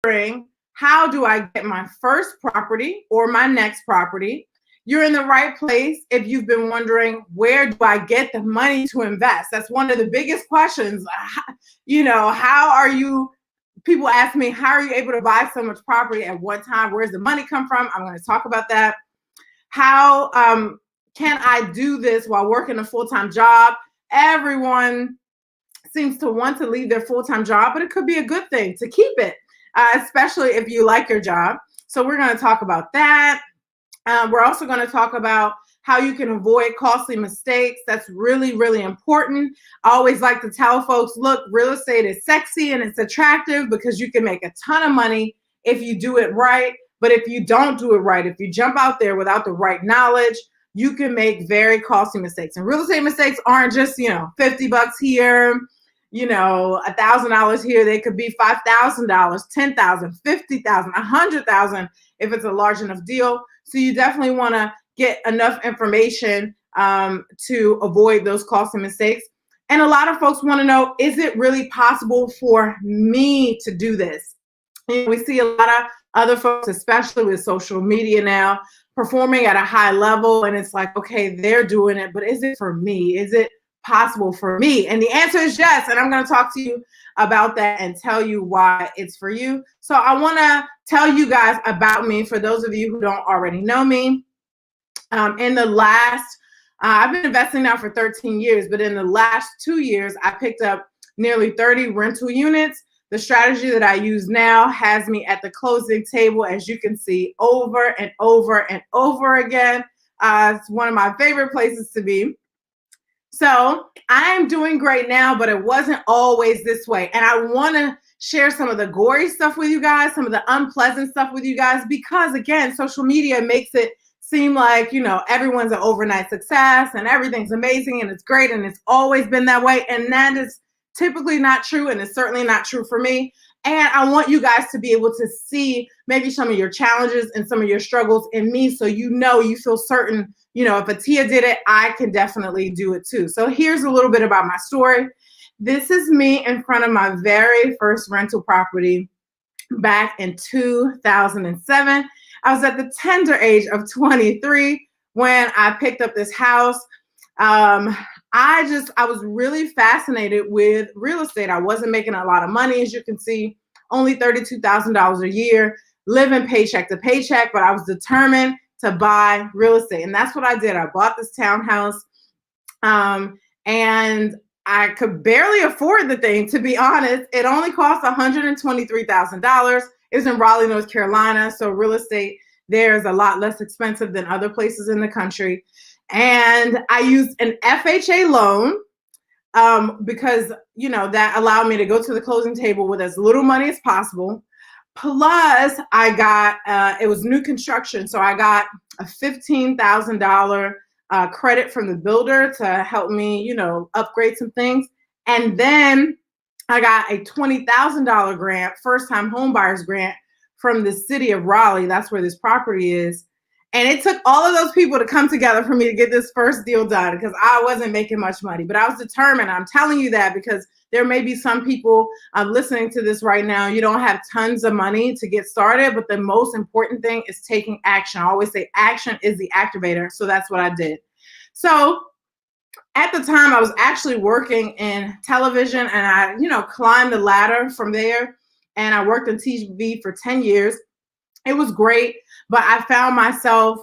wondering, how do I get my first property or my next property? You're in the right place if you've been wondering, where do I get the money to invest? That's one of the biggest questions. How are you? People ask me, how are you able to buy so much property at one time? Where's the money come from? I'm going to talk about that. How can I do this while working a full-time job? Everyone seems to want to leave their full-time job, but it could be a good thing to keep it, especially if you like your job. So we're going to talk about that. We're also going to talk about how you can avoid costly mistakes. That's really, really important. I always like to tell folks, look, real estate is sexy and it's attractive because you can make a ton of money if you do it right. But if you don't do it right, if you jump out there without the right knowledge, you can make very costly mistakes. And real estate mistakes aren't just, $50 here, $1,000 here. They could be $5,000, $10,000, $50,000, $100,000 if it's a large enough deal. So you definitely want to get enough information to avoid those costly mistakes. And a lot of folks want to know, is it really possible for me to do this? We see a lot of other folks, especially with social media now, performing at a high level. And it's like, okay, they're doing it, but is it for me? Is it possible for me? And the answer is yes. And I'm going to talk to you about that and tell you why it's for you. So I want to tell you guys about me, for those of you who don't already know me. In the last, I've been investing now for 13 years, but in the last 2 years, I picked up nearly 30 rental units. The strategy that I use now has me at the closing table, as you can see, over and over and over again. It's one of my favorite places to be. So I am doing great now, but it wasn't always this way. And I want to share some of the gory stuff with you guys, some of the unpleasant stuff with you guys, because again, social media makes it seem like, everyone's an overnight success and everything's amazing and it's great and it's always been that way. And that is typically not true, and it's certainly not true for me. And I want you guys to be able to see maybe some of your challenges and some of your struggles in me, so you feel certain, if Attiyah did it, I can definitely do it too. So here's a little bit about my story. This is me in front of my very first rental property back in 2007. I was at the tender age of 23 when I picked up this house. I was really fascinated with real estate. I wasn't making a lot of money, as you can see, only $32,000 a year, living paycheck to paycheck, but I was determined to buy real estate. And that's what I did. I bought this townhouse, and I could barely afford the thing, to be honest. It only cost $123,000. It was in Raleigh, North Carolina. So real estate there is a lot less expensive than other places in the country. And I used an FHA loan because, that allowed me to go to the closing table with as little money as possible. Plus, I got, it was new construction. So I got a $15,000 credit from the builder to help me, upgrade some things. And then I got a $20,000 grant, first time home buyers grant from the city of Raleigh. That's where this property is. And it took all of those people to come together for me to get this first deal done, because I wasn't making much money, but I was determined. I'm telling you that because there may be some people listening to this right now. You don't have tons of money to get started, but the most important thing is taking action. I always say action is the activator. So that's what I did. So at the time, I was actually working in television, and I, climbed the ladder from there. And I worked in TV for 10 years. It was great, but I found myself,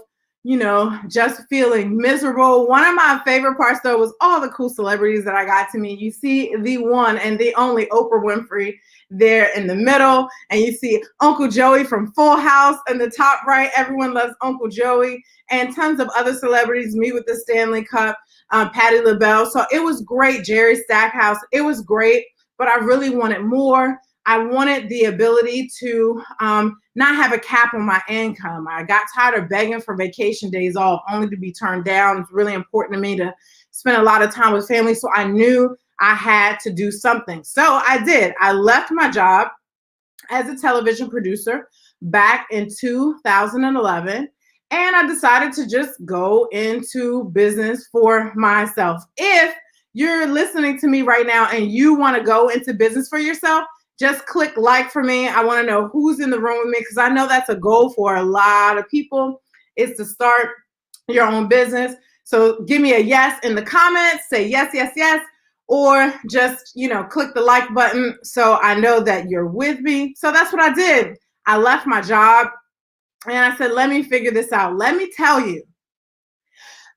just feeling miserable. One of my favorite parts, though, was all the cool celebrities that I got to meet. You see the one and the only Oprah Winfrey there in the middle, and you see Uncle Joey from Full House in the top right. Everyone loves Uncle Joey, and tons of other celebrities, me with the Stanley Cup, Patti LaBelle. So it was great. Jerry Stackhouse. It was great, but I really wanted more. I wanted the ability to not have a cap on my income. I got tired of begging for vacation days off only to be turned down. It's really important to me to spend a lot of time with family. So I knew I had to do something. So I did. I left my job as a television producer back in 2011. And I decided to just go into business for myself. If you're listening to me right now and you want to go into business for yourself, just click like for me. I want to know who's in the room with me, because I know that's a goal for a lot of people, is to start your own business. So give me a yes in the comments, say yes, yes, yes, or just, click the like button so I know that you're with me. So that's what I did. I left my job and I said, let me figure this out. Let me tell you,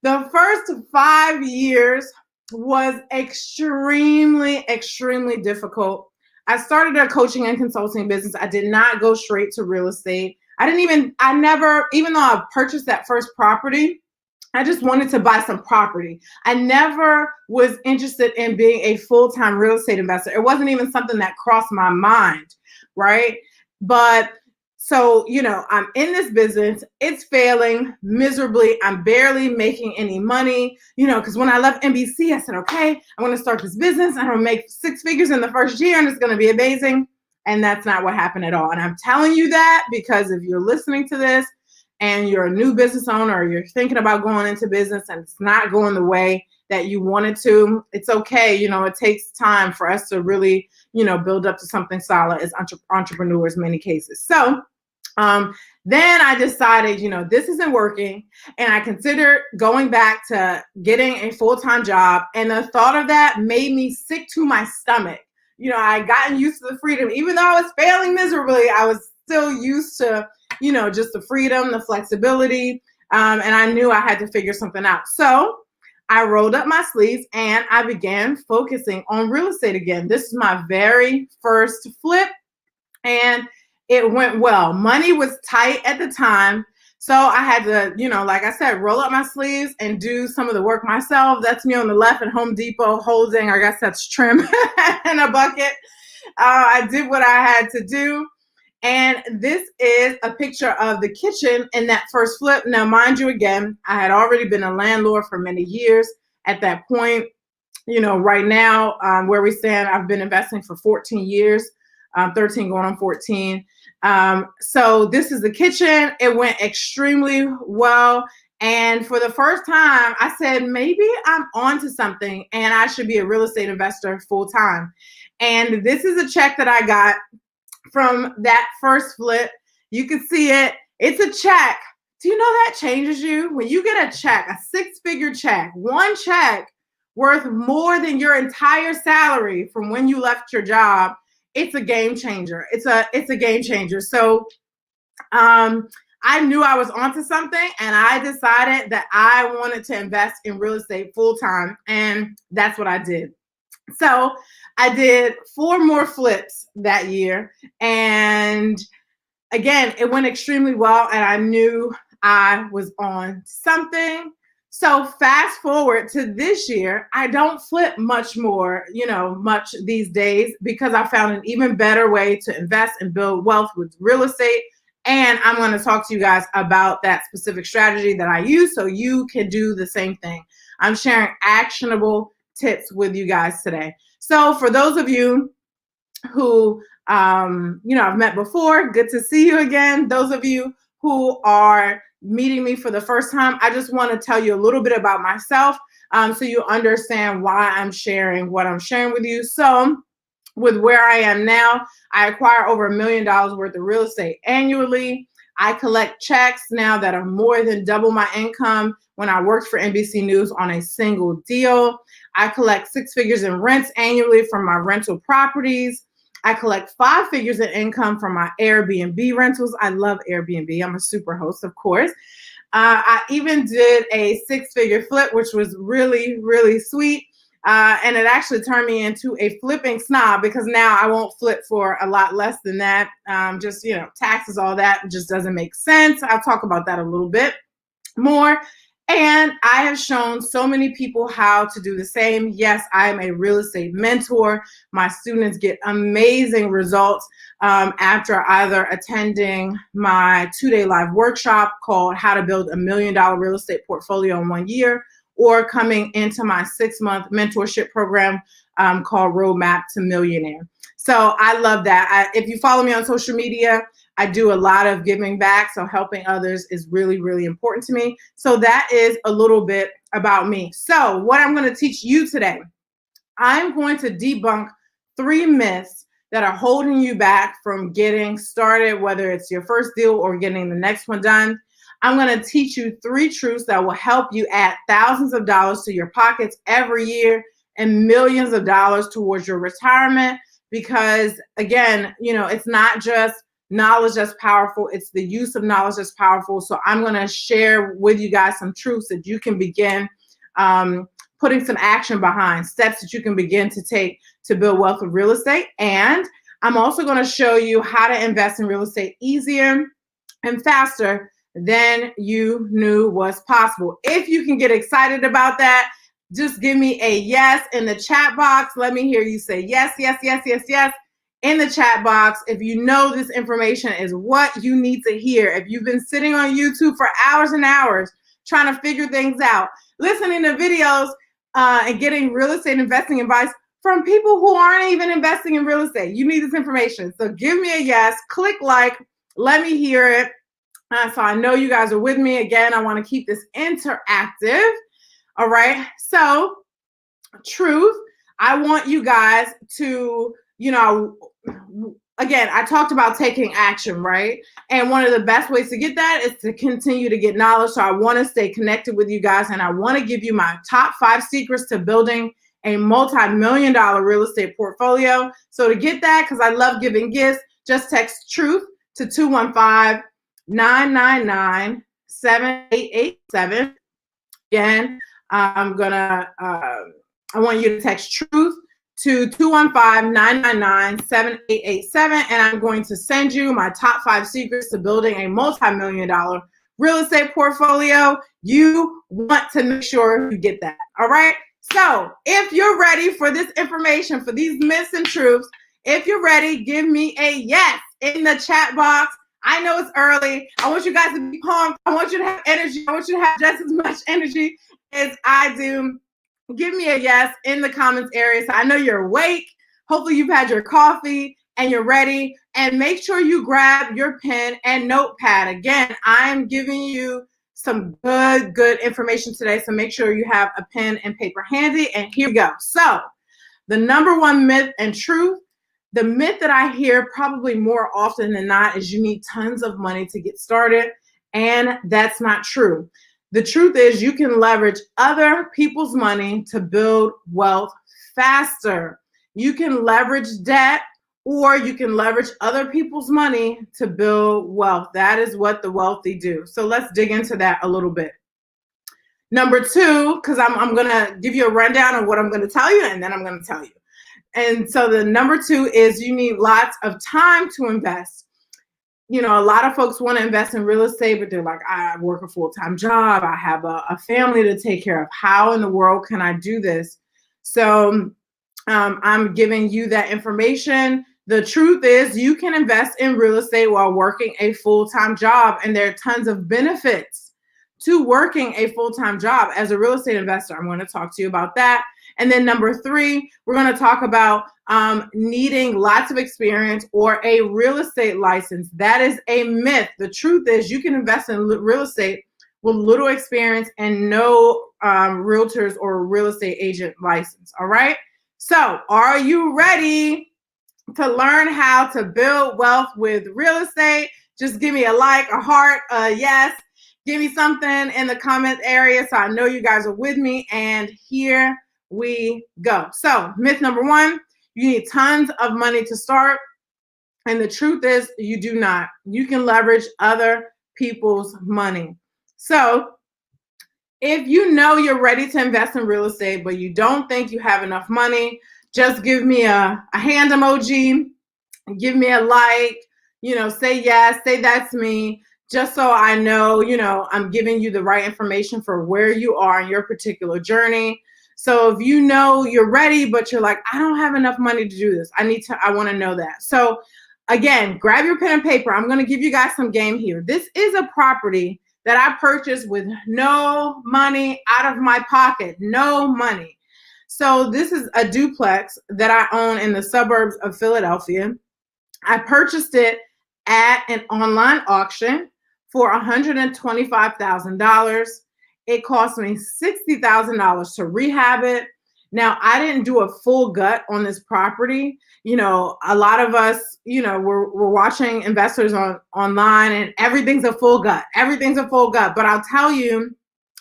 the first 5 years was extremely, extremely difficult. I started a coaching and consulting business. I did not go straight to real estate. Even though I purchased that first property, I just wanted to buy some property. I never was interested in being a full-time real estate investor. It wasn't even something that crossed my mind, right? But so, I'm in this business. It's failing miserably. I'm barely making any money, because when I left NBC, I said, okay, I'm going to start this business. I'm going to make 6 figures in the first year and it's going to be amazing. And that's not what happened at all. And I'm telling you that because if you're listening to this and you're a new business owner, or you're thinking about going into business and it's not going the way that you wanted to, it's okay. It takes time for us to really, build up to something solid as entrepreneurs in many cases. So then I decided, this isn't working, and I considered going back to getting a full-time job. And the thought of that made me sick to my stomach. I had gotten used to the freedom. Even though I was failing miserably, I was still used to, just the freedom, the flexibility. And I knew I had to figure something out. So I rolled up my sleeves and I began focusing on real estate again. This is my very first flip, and it went well. Money was tight at the time. So I had to, like I said, roll up my sleeves and do some of the work myself. That's me on the left at Home Depot holding, I guess that's trim and a bucket. I did what I had to do. And this is a picture of the kitchen in that first flip. Now, mind you, again, I had already been a landlord for many years at that point. Right now, where we stand, I've been investing for 14 years, 13 going on 14. So this is the kitchen. It went extremely well. And for the first time, I said, maybe I'm onto something and I should be a real estate investor full time. And this is a check that I got from that first flip. You can see it. It's a check. Do you know that changes you? When you get a check, a 6-figure check, one check worth more than your entire salary from when you left your job, it's a game changer. It's a game changer. So I knew I was onto something, and I decided that I wanted to invest in real estate full time, and that's what I did. So I did 4 more flips that year, and again, it went extremely well, and I knew I was on something. So fast forward to this year, I don't flip much these days, because I found an even better way to invest and build wealth with real estate. And I'm going to talk to you guys about that specific strategy that I use so you can do the same thing. I'm sharing actionable tips with you guys today. So for those of you who, I've met before, good to see you again. Those of you who are meeting me for the first time, I just want to tell you a little bit about myself, so you understand why I'm sharing what I'm sharing with you. So with where I am now, I acquire over $1 million worth of real estate annually. I collect checks now that are more than double my income when I worked for NBC News on a single deal. I collect 6 figures in rents annually from my rental properties. I collect 5 figures in income from my Airbnb rentals. I love Airbnb. I'm a super host, of course. I even did a 6-figure flip, which was really, really sweet. And it actually turned me into a flipping snob, because now I won't flip for a lot less than that. Taxes, all that just doesn't make sense. I'll talk about that a little bit more. And I have shown so many people how to do the same. Yes, I am a real estate mentor. My students get amazing results after either attending my 2-day live workshop called How to Build a $1 Million Real Estate Portfolio in 1 year, or coming into my 6-month mentorship program called Roadmap to Millionaire. So I love that. If you follow me on social media, I do a lot of giving back. So helping others is really, really important to me. So that is a little bit about me. So what I'm going to teach you today, I'm going to debunk 3 myths that are holding you back from getting started, whether it's your first deal or getting the next one done. I'm going to teach you 3 truths that will help you add thousands of dollars to your pockets every year and millions of dollars towards your retirement. Because again, it's not just knowledge that's powerful, it's the use of knowledge that's powerful. So I'm going to share with you guys some truths that you can begin putting some action behind, steps that you can begin to take to build wealth with real estate. And I'm also going to show you how to invest in real estate easier and faster than you knew was possible. If you can get excited about that, just give me a yes in the chat box. Let me hear you say yes, yes, yes, yes, yes in the chat box. If you know this information is what you need to hear, if you've been sitting on YouTube for hours and hours trying to figure things out, listening to videos and getting real estate investing advice from people who aren't even investing in real estate, you need this information. So give me a yes, click like, let me hear it. So I know you guys are with me. Again, I want to keep this interactive. All right. So truth, I want you guys to, again, I talked about taking action, right? And one of the best ways to get that is to continue to get knowledge. So I want to stay connected with you guys, and I want to give you my top 5 secrets to building a multi-million-dollar real estate portfolio. So to get that, because I love giving gifts, just text truth to 215-999-7887. Again, I want you to text truth to 215-999-7887, and I'm going to send you my top 5 secrets to building a multi-million-dollar real estate portfolio. You want to make sure you get that. All right. So if you're ready for this information, for these myths and truths, if you're ready, give me a yes in the chat box. I know it's early. I want you guys to be pumped. I want you to have energy. I want you to have just as much energy as I do. Give me a yes in the comments area so I know you're awake. Hopefully you've had your coffee and you're ready. And make sure you grab your pen and notepad. Again, I'm giving you some good information today. So make sure you have a pen and paper handy. And here we go. So the number 1 myth and truth, the myth that I hear probably more often than not is you need tons of money to get started. And that's not true. The truth is you can leverage other people's money to build wealth faster. You can leverage debt, or you can leverage other people's money to build wealth. That is what the wealthy do. So let's dig into that a little bit. Number 2, because I'm going to give you a rundown of what I'm going to tell you, and then I'm going to tell you. And so the number 2 is you need lots of time to invest. A lot of folks want to invest in real estate, but they're like, I work a full-time job. I have a family to take care of. How in the world can I do this? So I'm giving you that information. The truth is you can invest in real estate while working a full-time job, and there are tons of benefits to working a full-time job as a real estate investor. I'm going to talk to you about that. And then number 3, we're going to talk about needing lots of experience or a real estate license. That is a myth. The truth is you can invest in real estate with little experience and no realtors or real estate agent license. All right. So are you ready to learn how to build wealth with real estate? Just give me a like, a heart, a yes. Give me something in the comment area so I know you guys are with me. And here we go. So myth number 1, you need tons of money to start. And the truth is you do not. You can leverage other people's money. So if you know you're ready to invest in real estate, but you don't think you have enough money, just give me a hand emoji, give me a like, say yes, say that's me, just so I know, I'm giving you the right information for where you are in your particular journey. So if you know you're ready, but you're like, I don't have enough money to do this, I want to know that. So again, grab your pen and paper. I'm going to give you guys some game here. This is a property that I purchased with no money out of my pocket, no money. So this is a duplex that I own in the suburbs of Philadelphia. I purchased it at an online auction for $125,000. It cost me $60,000 to rehab it. Now, I didn't do a full gut on this property. You know, a lot of us, you know, we're watching investors online and everything's a full gut. Everything's a full gut. But I'll tell you,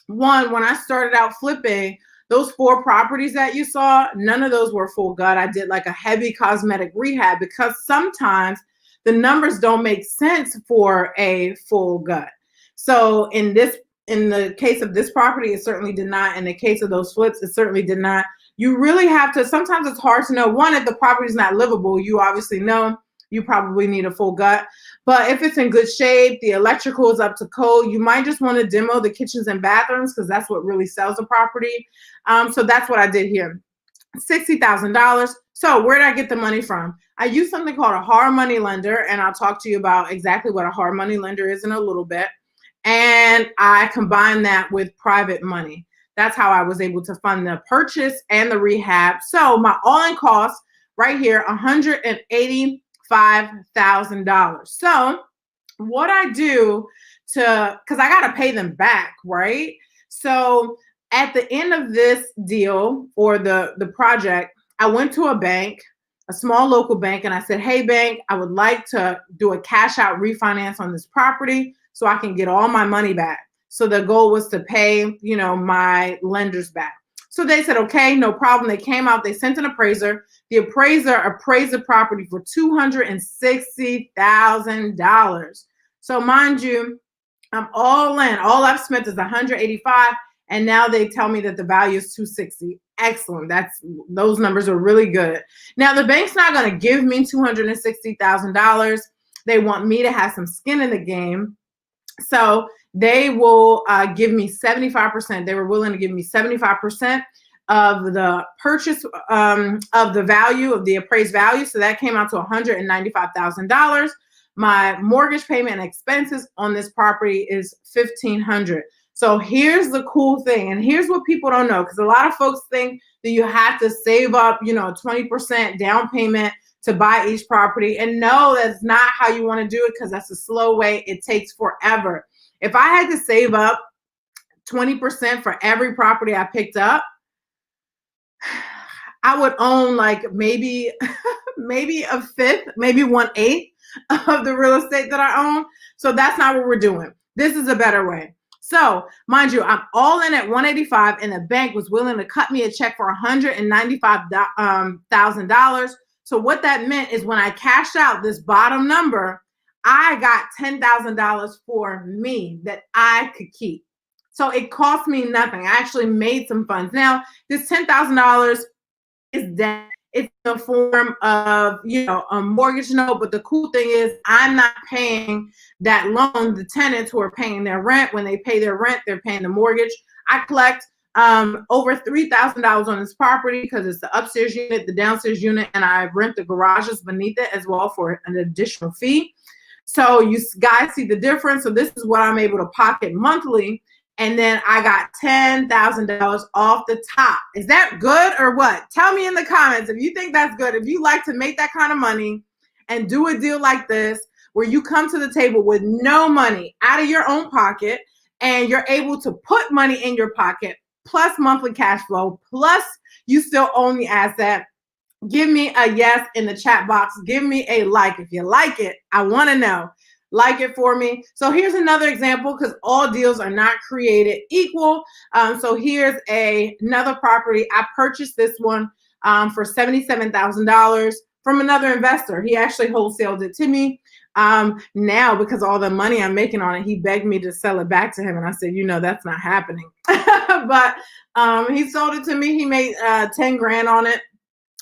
one, when I started out flipping, those 4 properties that you saw, none of those were full gut. I did like a heavy cosmetic rehab because sometimes the numbers don't make sense for a full gut. So in the case of this property, it certainly did not. In the case of those flips, it certainly did not. You really have to, sometimes it's hard to know. One, if the property is not livable, you obviously know you probably need a full gut. But if it's in good shape, the electrical is up to code, you might just want to demo the kitchens and bathrooms because that's what really sells the property. So that's what I did here. $60,000. So where did I get the money from? I used something called a hard money lender, and I'll talk to you about exactly what a hard money lender is in a little bit. And I combined that with private money. That's how I was able to fund the purchase and the rehab. So my all-in cost right here, $185,000. So what I do because I got to pay them back, right? So at the end of this deal or the project, I went to a bank, a small local bank, and I said, hey, bank, I would like to do a cash out refinance on this property so I can get all my money back. So the goal was to pay, you know, my lenders back. So they said, okay, no problem. They came out, they sent an appraiser. The appraiser appraised the property for $260,000. So mind you, I'm all in. All I've spent is $185,000, and now they tell me that the value is $260,000. Excellent. Those numbers are really good. Now the bank's not going to give me $260,000. They want me to have some skin in the game. So they will give me 75%. They were willing to give me 75% of the purchase of the value of the appraised value. So that came out to $195,000. My mortgage payment and expenses on this property is $1,500. So here's the cool thing, and here's what people don't know, because a lot of folks think that you have to save up, you know, 20% down payment to buy each property. And no, that's not how you want to do it, because that's a slow way. It takes forever. If I had to save up 20% for every property I picked up, I would own like maybe a fifth, maybe 1/8 of the real estate that I own. So that's not what we're doing. This is a better way. So mind you, I'm all in at $185,000, and the bank was willing to cut me a check for $195,000. So what that meant is when I cashed out this bottom number, I got $10,000 for me that I could keep. So it cost me nothing. I actually made some funds. Now, this $10,000 is debt. It's in the form of, you know, a mortgage note. But the cool thing is I'm not paying that loan. The tenants who are paying their rent, when they pay their rent, they're paying the mortgage. I collect over $3,000 on this property because it's the upstairs unit, the downstairs unit, and I rent the garages beneath it as well for an additional fee. So you guys see the difference. So this is what I'm able to pocket monthly. And then I got $10,000 off the top. Is that good or what? Tell me in the comments if you think that's good. If you like to make that kind of money and do a deal like this, where you come to the table with no money out of your own pocket, and you're able to put money in your pocket, plus monthly cash flow, plus you still own the asset. Give me a yes in the chat box. Give me a like. If you like it, I want to know. Like it for me. So here's another example, because all deals are not created equal. So here's another property. I purchased this one for $77,000 from another investor. He actually wholesaled it to me. Now, because all the money I'm making on it, he begged me to sell it back to him. And I said, you know, that's not happening. But he sold it to me. He made 10 grand on it,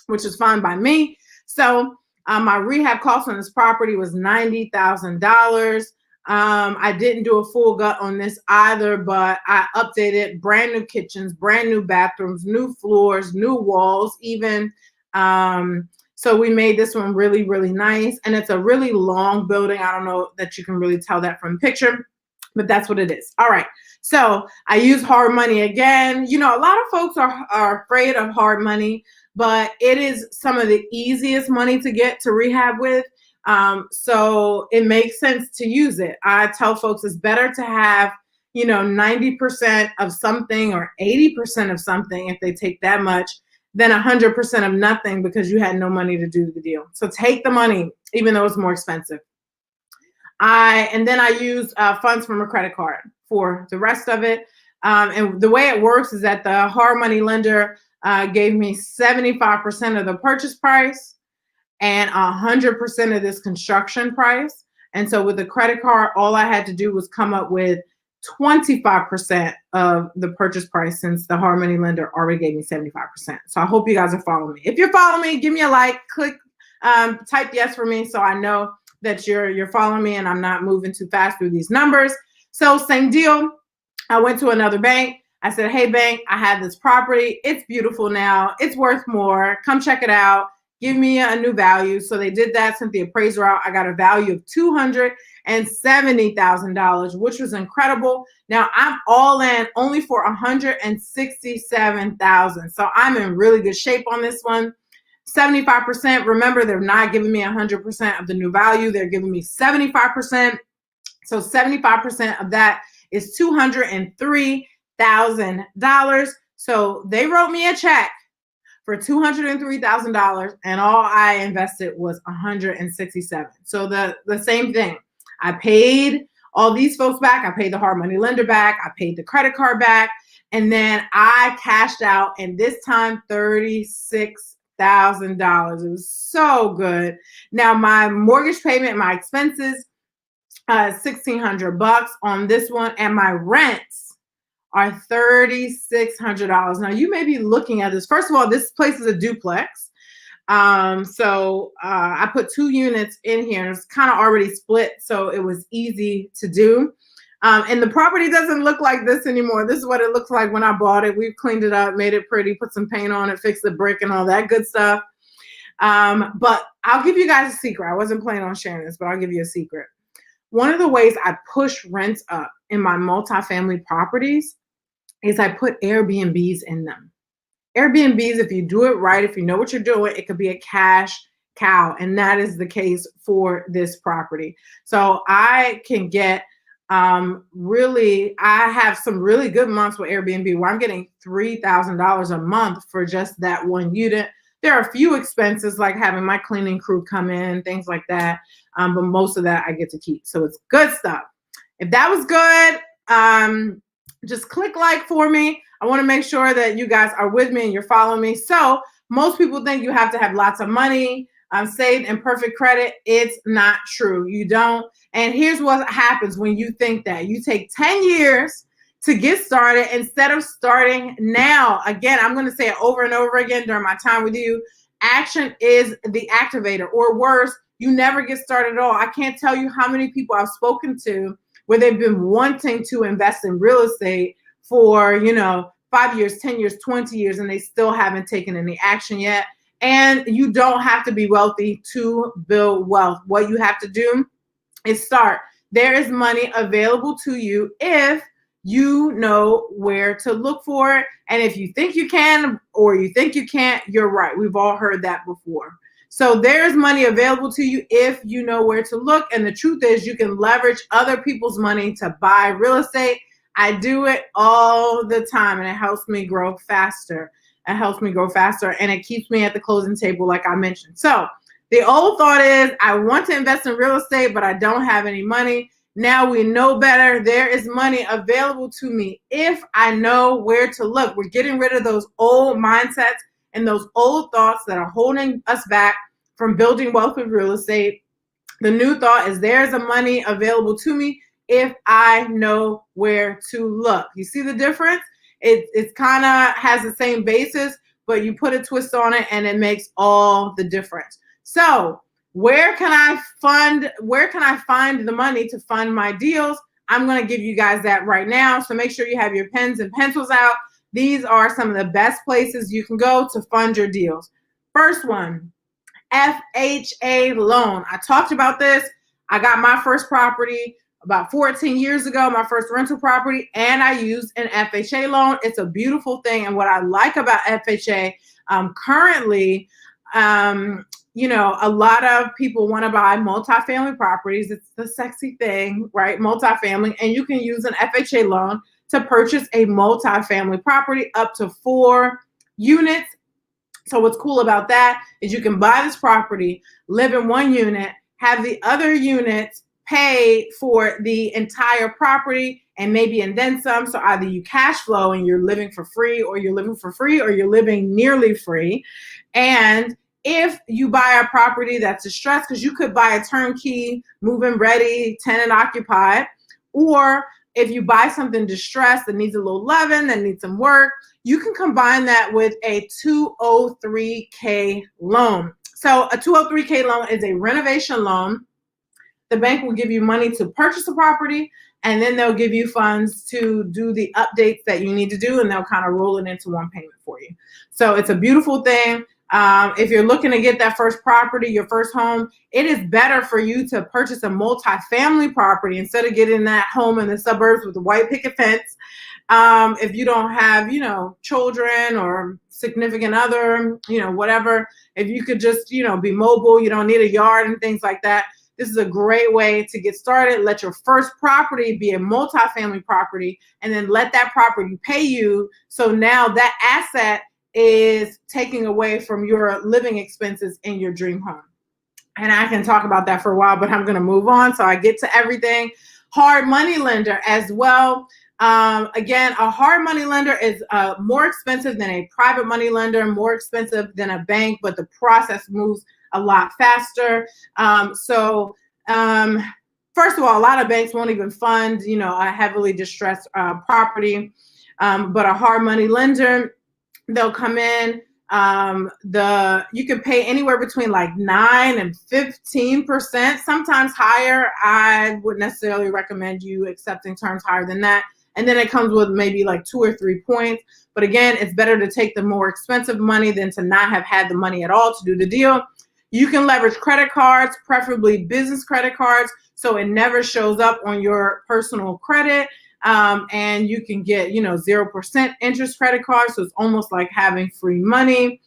which is fine by me. So my rehab cost on this property was $90,000. I didn't do a full gut on this either, but I updated brand new kitchens, brand new bathrooms, new floors, new walls, even. So we made this one really, really nice. And it's a really long building. I don't know that you can really tell that from the picture, but that's what it is. All right. So I use hard money again. You know, a lot of folks are afraid of hard money, but it is some of the easiest money to get to rehab with. So it makes sense to use it. I tell folks it's better to have, you know, 90% of something or 80% of something if they take that much than 100% of nothing because you had no money to do the deal. So take the money, even though it's more expensive. And then I use funds from a credit card for the rest of it. And the way it works is that the hard money lender gave me 75% of the purchase price and 100% of this construction price. And so with the credit card, all I had to do was come up with 25% of the purchase price, since the hard money lender already gave me 75%. So I hope you guys are following me. If you're following me, give me a like, click, type yes for me so I know that you're following me and I'm not moving too fast through these numbers. So same deal. I went to another bank. I said, hey, bank, I have this property. It's beautiful now. It's worth more. Come check it out. Give me a new value. So they did that, sent the appraiser out. I got a value of $270,000, which was incredible. Now I'm all in only for $167,000. So I'm in really good shape on this one. 75%. Remember, they're not giving me 100% of the new value. They're giving me 75%. So 75% of that is $203,000. So they wrote me a check for $203,000, and all I invested was $167,000. So the same thing. I paid all these folks back. I paid the hard money lender back. I paid the credit card back, and then I cashed out. And this time, $36,000. It was so good. Now my mortgage payment, my expenses, $1,600 on this one, and my rents are $3,600. Now you may be looking at this. First of all, this place is a duplex. So I put 2 units in here, and it's kind of already split, so it was easy to do. And the property doesn't look like this anymore. This is what it looks like when I bought it. We've cleaned it up, made it pretty, put some paint on it, fixed the brick and all that good stuff. But I'll give you guys a secret. I wasn't planning on sharing this, but I'll give you a secret. One of the ways I push rents up in my multifamily properties is I put Airbnbs in them. Airbnbs, if you do it right, if you know what you're doing, it could be a cash cow. And that is the case for this property. So I can get I have some really good months with Airbnb where I'm getting $3,000 a month for just that one unit. There are a few expenses like having my cleaning crew come in, things like that. But most of that I get to keep. So it's good stuff. If that was good, just click like for me. I want to make sure that you guys are with me and you're following me. So most people think you have to have lots of money saved in perfect credit. It's not true. You don't. And here's what happens when you think that. You take 10 years to get started instead of starting now. Again, I'm going to say it over and over again during my time with you. Action is the activator, or worse, you never get started at all. I can't tell you how many people I've spoken to where they've been wanting to invest in real estate for, 5 years, 10 years, 20 years, and they still haven't taken any action yet. And you don't have to be wealthy to build wealth. What you have to do is start. There is money available to you if you know where to look for it. And if you think you can or you think you can't, you're right. We've all heard that before. So there's money available to you if you know where to look. And the truth is you can leverage other people's money to buy real estate. I do it all the time, and it helps me grow faster. And it keeps me at the closing table, like I mentioned. So the old thought is I want to invest in real estate, but I don't have any money. Now we know better. There is money available to me if I know where to look. We're getting rid of those old mindsets and those old thoughts that are holding us back from building wealth with real estate. The new thought is there's a money available to me if I know where to look. You see the difference? It kind of has the same basis, but you put a twist on it and it makes all the difference. So where can I find the money to fund my deals? I'm going to give you guys that right now. So make sure you have your pens and pencils out. These are some of the best places you can go to fund your deals. First one, FHA loan. I talked about this. I got my first property about 14 years ago, my first rental property, and I used an FHA loan. It's a beautiful thing. And what I like about FHA currently, a lot of people want to buy multifamily properties. It's the sexy thing, right? Multifamily. And you can use an FHA loan to purchase a multifamily property up to 4 units. So what's cool about that is you can buy this property, live in one unit, have the other units pay for the entire property and maybe and then some. So either you cash flow and you're living for free, or you're living for free, or you're living nearly free. And if you buy a property that's distressed, because you could buy a turnkey, move-in ready, tenant occupied, or if you buy something distressed that needs a little loving, that needs some work, you can combine that with a 203K loan. So a 203K loan is a renovation loan. The bank will give you money to purchase a property, and then they'll give you funds to do the updates that you need to do, and they'll kind of roll it into one payment for you. So it's a beautiful thing. If you're looking to get that first property, your first home, it is better for you to purchase a multi-family property instead of getting that home in the suburbs with the white picket fence. If you don't have, children or significant other, whatever, if you could just, be mobile, you don't need a yard and things like that. This is a great way to get started. Let your first property be a multi-family property, and then let that property pay you. So now that asset is taking away from your living expenses in your dream home. And I can talk about that for a while, but I'm going to move on so I get to everything. Hard money lender as well. Again, a hard money lender is more expensive than a private money lender, more expensive than a bank, but the process moves a lot faster. First of all, a lot of banks won't even fund, a heavily distressed property. But a hard money lender, they'll come in. You can pay anywhere between like 9 and 15%, sometimes higher. I wouldn't necessarily recommend you accepting terms higher than that. And then it comes with maybe like 2 or 3 points. But again, it's better to take the more expensive money than to not have had the money at all to do the deal. You can leverage credit cards, preferably business credit cards, so it never shows up on your personal credit. And you can get, 0% interest credit cards, so it's almost like having free money.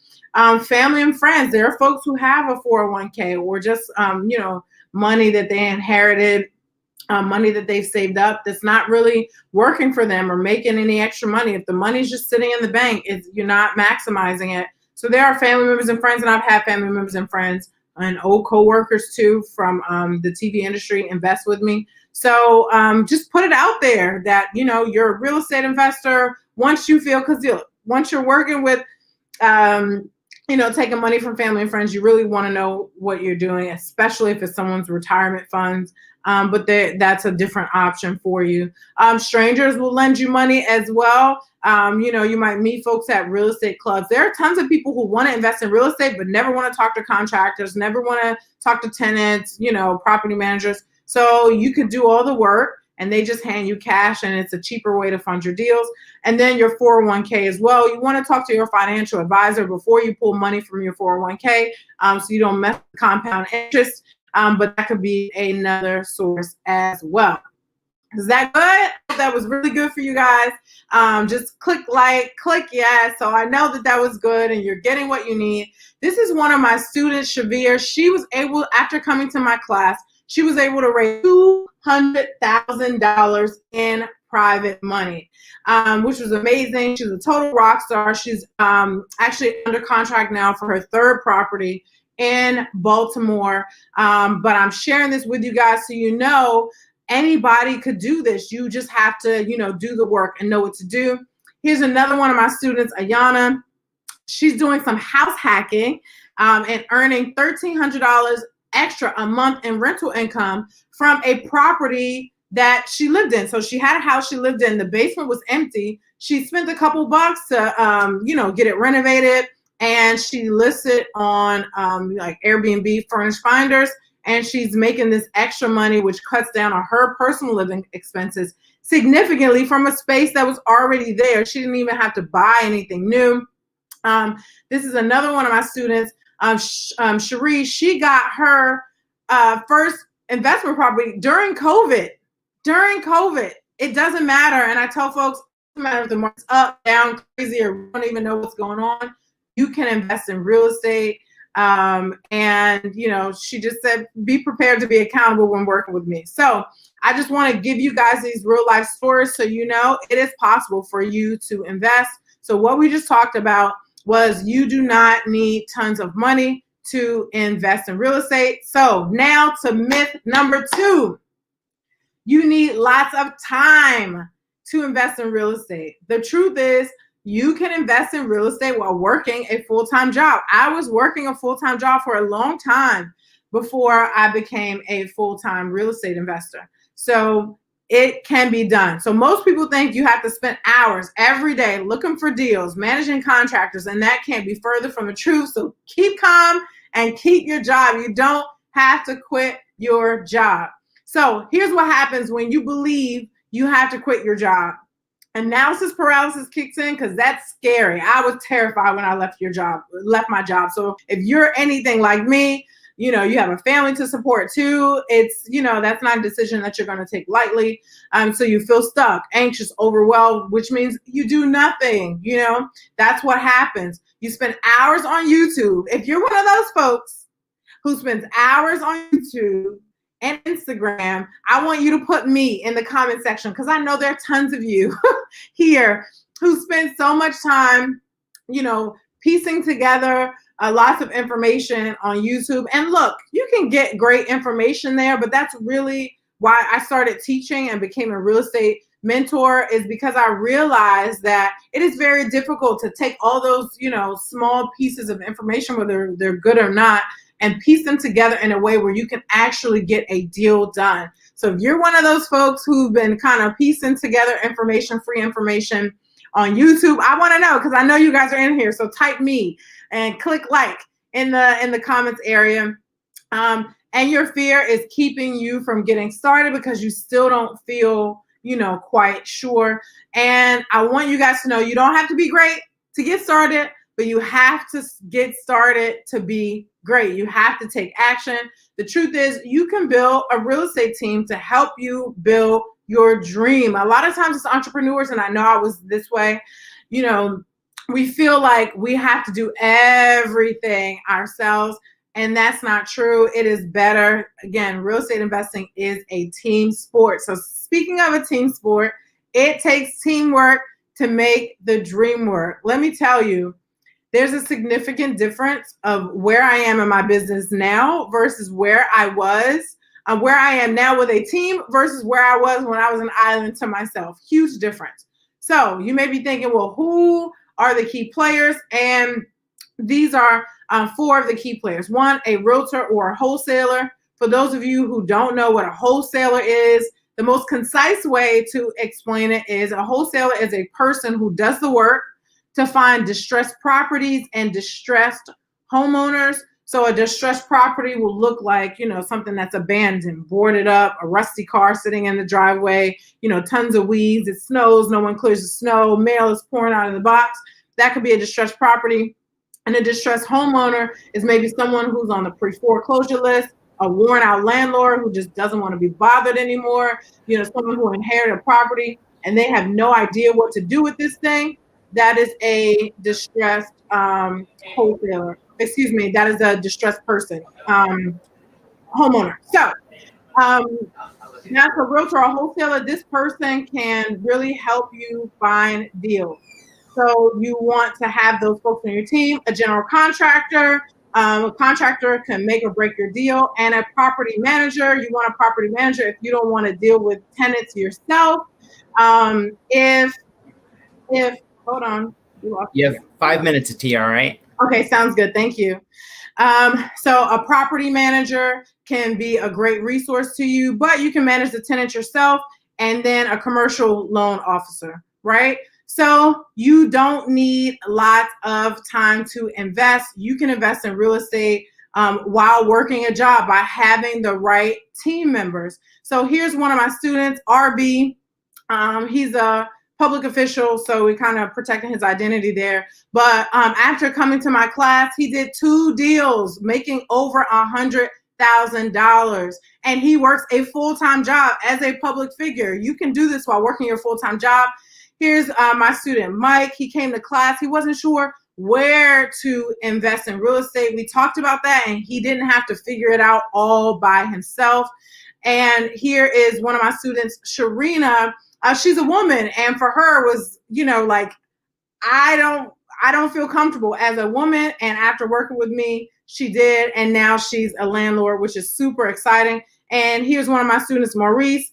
Family and friends, there are folks who have a 401k or just, money that they inherited, money that they've saved up that's not really working for them or making any extra money. If the money's just sitting in the bank, you're not maximizing it. So there are family members and friends, and I've had family members and friends and old coworkers too from the TV industry invest with me. So just put it out there that, you're a real estate investor. Once you feel, because once you're working with, taking money from family and friends, you really want to know what you're doing, especially if it's someone's retirement funds. But that's a different option for you. Strangers will lend you money as well. You might meet folks at real estate clubs. There are tons of people who want to invest in real estate, but never want to talk to contractors, never want to talk to tenants, property managers. So you could do all the work and they just hand you cash, and it's a cheaper way to fund your deals. And then your 401k as well. You want to talk to your financial advisor before you pull money from your 401k, so you don't mess with compound interest. But that could be another source as well. Is that good? That was really good for you guys. Just click like, click yes. So I know that was good and you're getting what you need. This is one of my students, Shavir. She was able, after coming to my class, she was able to raise $200,000 in private money, which was amazing. She's a total rock star. She's actually under contract now for her 3rd property in Baltimore. But I'm sharing this with you guys so anybody could do this. You just have to, do the work and know what to do. Here's another one of my students, Ayana. She's doing some house hacking and earning $1,300 extra a month in rental income from a property that she lived in. So she had a house she lived in. The basement was empty. She spent a couple bucks to, get it renovated. And she listed on like Airbnb Furnished Finders, and she's making this extra money, which cuts down on her personal living expenses significantly from a space that was already there. She didn't even have to buy anything new. This is another one of my students, Cherie. She got her first investment property during COVID. It doesn't matter. And I tell folks, it doesn't matter if the market's up, down, crazy, or we don't even know what's going on. You can invest in real estate. And, she just said, be prepared to be accountable when working with me. So I just want to give you guys these real life stories so it is possible for you to invest. So what we just talked about, was you do not need tons of money to invest in real estate. So now to myth number 2. You need lots of time to invest in real estate. The truth is, you can invest in real estate while working a full-time job. I was working a full-time job for a long time before I became a full-time real estate investor. So it can be done. So most people think you have to spend hours every day looking for deals, managing contractors, and that can't be further from the truth. So keep calm and keep your job. You don't have to quit your job. So here's what happens when you believe you have to quit your job. Analysis paralysis kicks in because that's scary. I was terrified when I left my job. So if you're anything like me, you have a family to support too. It's, that's not a decision that you're going to take lightly. So you feel stuck, anxious, overwhelmed, which means you do nothing. That's what happens. You spend hours on YouTube. If you're one of those folks who spends hours on YouTube and Instagram, I want you to put me in the comment section because I know there are tons of you here who spend so much time, piecing together lots of information on YouTube. And look, you can get great information there, but that's really why I started teaching and became a real estate mentor, is because I realized that it is very difficult to take all those, small pieces of information, whether they're good or not, and piece them together in a way where you can actually get a deal done. So if you're one of those folks who've been kind of piecing together free information on YouTube, I want to know, because I know you guys are in here. So type me and click like in the comments area. And your fear is keeping you from getting started because you still don't feel, quite sure. And I want you guys to know you don't have to be great to get started, but you have to get started to be great. You have to take action. The truth is, you can build a real estate team to help you build your dream. A lot of times as entrepreneurs, and I know I was this way, we feel like we have to do everything ourselves, and that's not true. It is better. Again, real estate investing is a team sport. So speaking of a team sport, it takes teamwork to make the dream work. Let me tell you, there's a significant difference of where I am in my business now versus where I am now with a team versus where I was when I was an island to myself. Huge difference. So you may be thinking, well, who are the key players? And these are 4 of the key players. 1, a realtor or a wholesaler. For those of you who don't know what a wholesaler is, the most concise way to explain it is a wholesaler is a person who does the work to find distressed properties and distressed homeowners. So a distressed property will look like, something that's abandoned, boarded up, a rusty car sitting in the driveway, tons of weeds, it snows, no one clears the snow, mail is pouring out of the box. That could be a distressed property. And a distressed homeowner is maybe someone who's on the pre-foreclosure list, a worn out landlord who just doesn't want to be bothered anymore, someone who inherited a property and they have no idea what to do with this thing. That is a distressed wholesaler. Excuse me, that is a distressed person, homeowner. So now for a realtor or wholesaler, this person can really help you find deals. So you want to have those folks on your team. A general contractor. A contractor can make or break your deal. And a property manager. You want a property manager if you don't want to deal with tenants yourself. Hold on. You have 5 minutes, Attiyah, all right? Okay, sounds good. Thank you. So a property manager can be a great resource to you, but you can manage the tenant yourself, and then a commercial loan officer, right? So you don't need lots of time to invest. You can invest in real estate while working a job by having the right team members. So here's one of my students, RB. He's a public official, so we kind of protecting his identity there. But after coming to my class, he did 2 deals, making over $100,000, and he works a full-time job as a public figure. You can do this while working your full-time job. Here's my student, Mike. He came to class. He wasn't sure where to invest in real estate. We talked about that, and he didn't have to figure it out all by himself. And here is one of my students, Sharina. She's a woman, and for her was, I don't feel comfortable as a woman. And after working with me, she did. And now she's a landlord, which is super exciting. And here's one of my students, Maurice.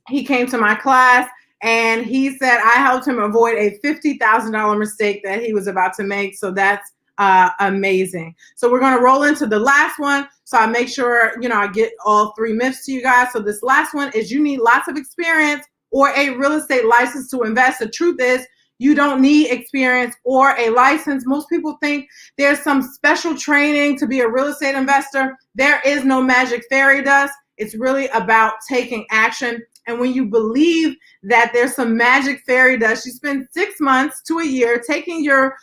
He came to my class and he said I helped him avoid a $50,000 mistake that he was about to make. So that's amazing. So we're going to roll into the last one. So I make sure, I get all 3 myths to you guys. So this last one is you need lots of experience or a real estate license to invest. The truth is you don't need experience or a license. Most people think there's some special training to be a real estate investor. There is no magic fairy dust. It's really about taking action. And when you believe that there's some magic fairy dust, you spend 6 months to a year taking your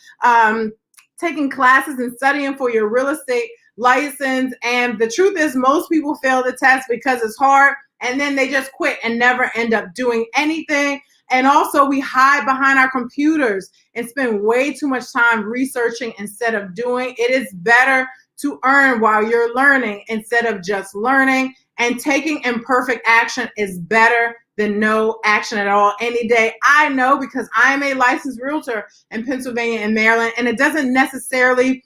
taking classes and studying for your real estate license. And the truth is most people fail the test because it's hard and then they just quit and never end up doing anything. And also we hide behind our computers and spend way too much time researching instead of doing. It is better to earn while you're learning instead of just learning. And taking imperfect action is better than no action at all any day. I know because I'm a licensed realtor in Pennsylvania and Maryland, and it doesn't necessarily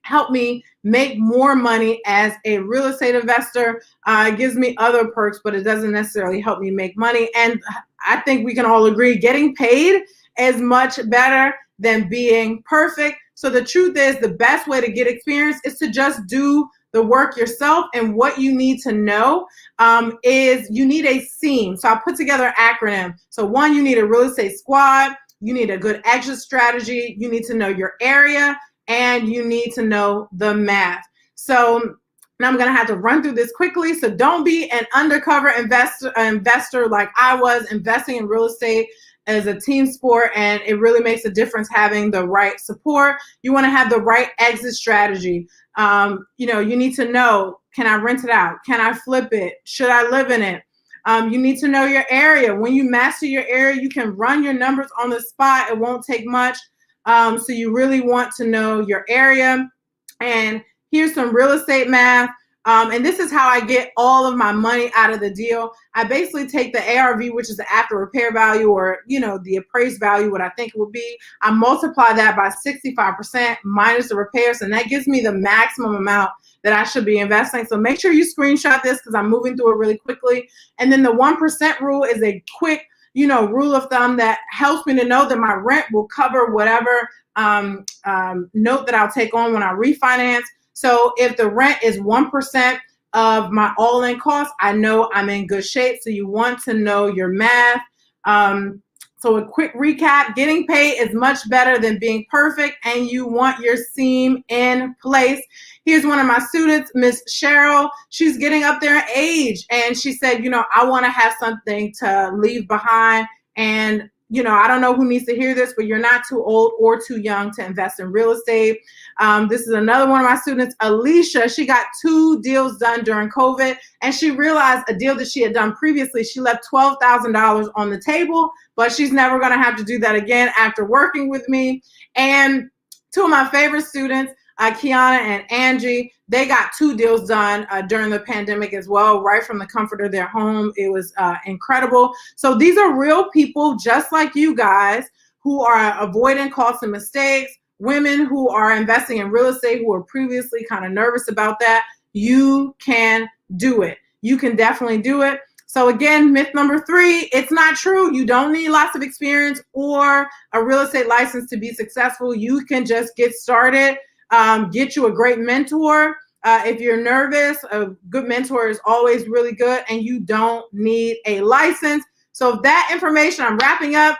help me make more money as a real estate investor. It gives me other perks, but it doesn't necessarily help me make money. And I think we can all agree getting paid is much better than being perfect. So the truth is the best way to get experience is to just do the work yourself. And what you need to know is you need a SEAM. So I put together an acronym. So 1, you need a real estate squad. You need a good exit strategy. You need to know your area and you need to know the math. So now I'm going to have to run through this quickly. So don't be an undercover investor like I was. Investing in real estate as a team sport, and it really makes a difference having the right support. You want to have the right exit strategy. You need to know, can I rent it out? Can I flip it? Should I live in it? You need to know your area. When you master your area, you can run your numbers on the spot. It won't take much. So you really want to know your area. And here's some real estate math. And this is how I get all of my money out of the deal. I basically take the ARV, which is the after repair value, or, the appraised value, what I think it would be. I multiply that by 65% minus the repairs, and that gives me the maximum amount that I should be investing. So make sure you screenshot this because I'm moving through it really quickly. And then the 1% rule is a quick, rule of thumb that helps me to know that my rent will cover whatever note that I'll take on when I refinance. So if the rent is 1% of my all-in cost, I know I'm in good shape. So you want to know your math. So a quick recap, getting paid is much better than being perfect, and you want your SEAM in place. Here's one of my students, Miss Cheryl. She's getting up there in age, and she said, I want to have something to leave behind. And I don't know who needs to hear this, but you're not too old or too young to invest in real estate. This is another one of my students, Alicia. She got 2 deals done during COVID, and she realized a deal that she had done previously. She left $12,000 on the table, but she's never going to have to do that again after working with me. And 2 of my favorite students, Kiana and Angie, they got 2 deals done during the pandemic as well, right from the comfort of their home. It was incredible. So these are real people just like you guys who are avoiding costs and mistakes, women who are investing in real estate who were previously kind of nervous about that. You can do it. You can definitely do it. So again, myth number 3, it's not true. You don't need lots of experience or a real estate license to be successful. You can just get started. Get you a great mentor. If you're nervous, a good mentor is always really good, and you don't need a license. So if that information, I'm wrapping up,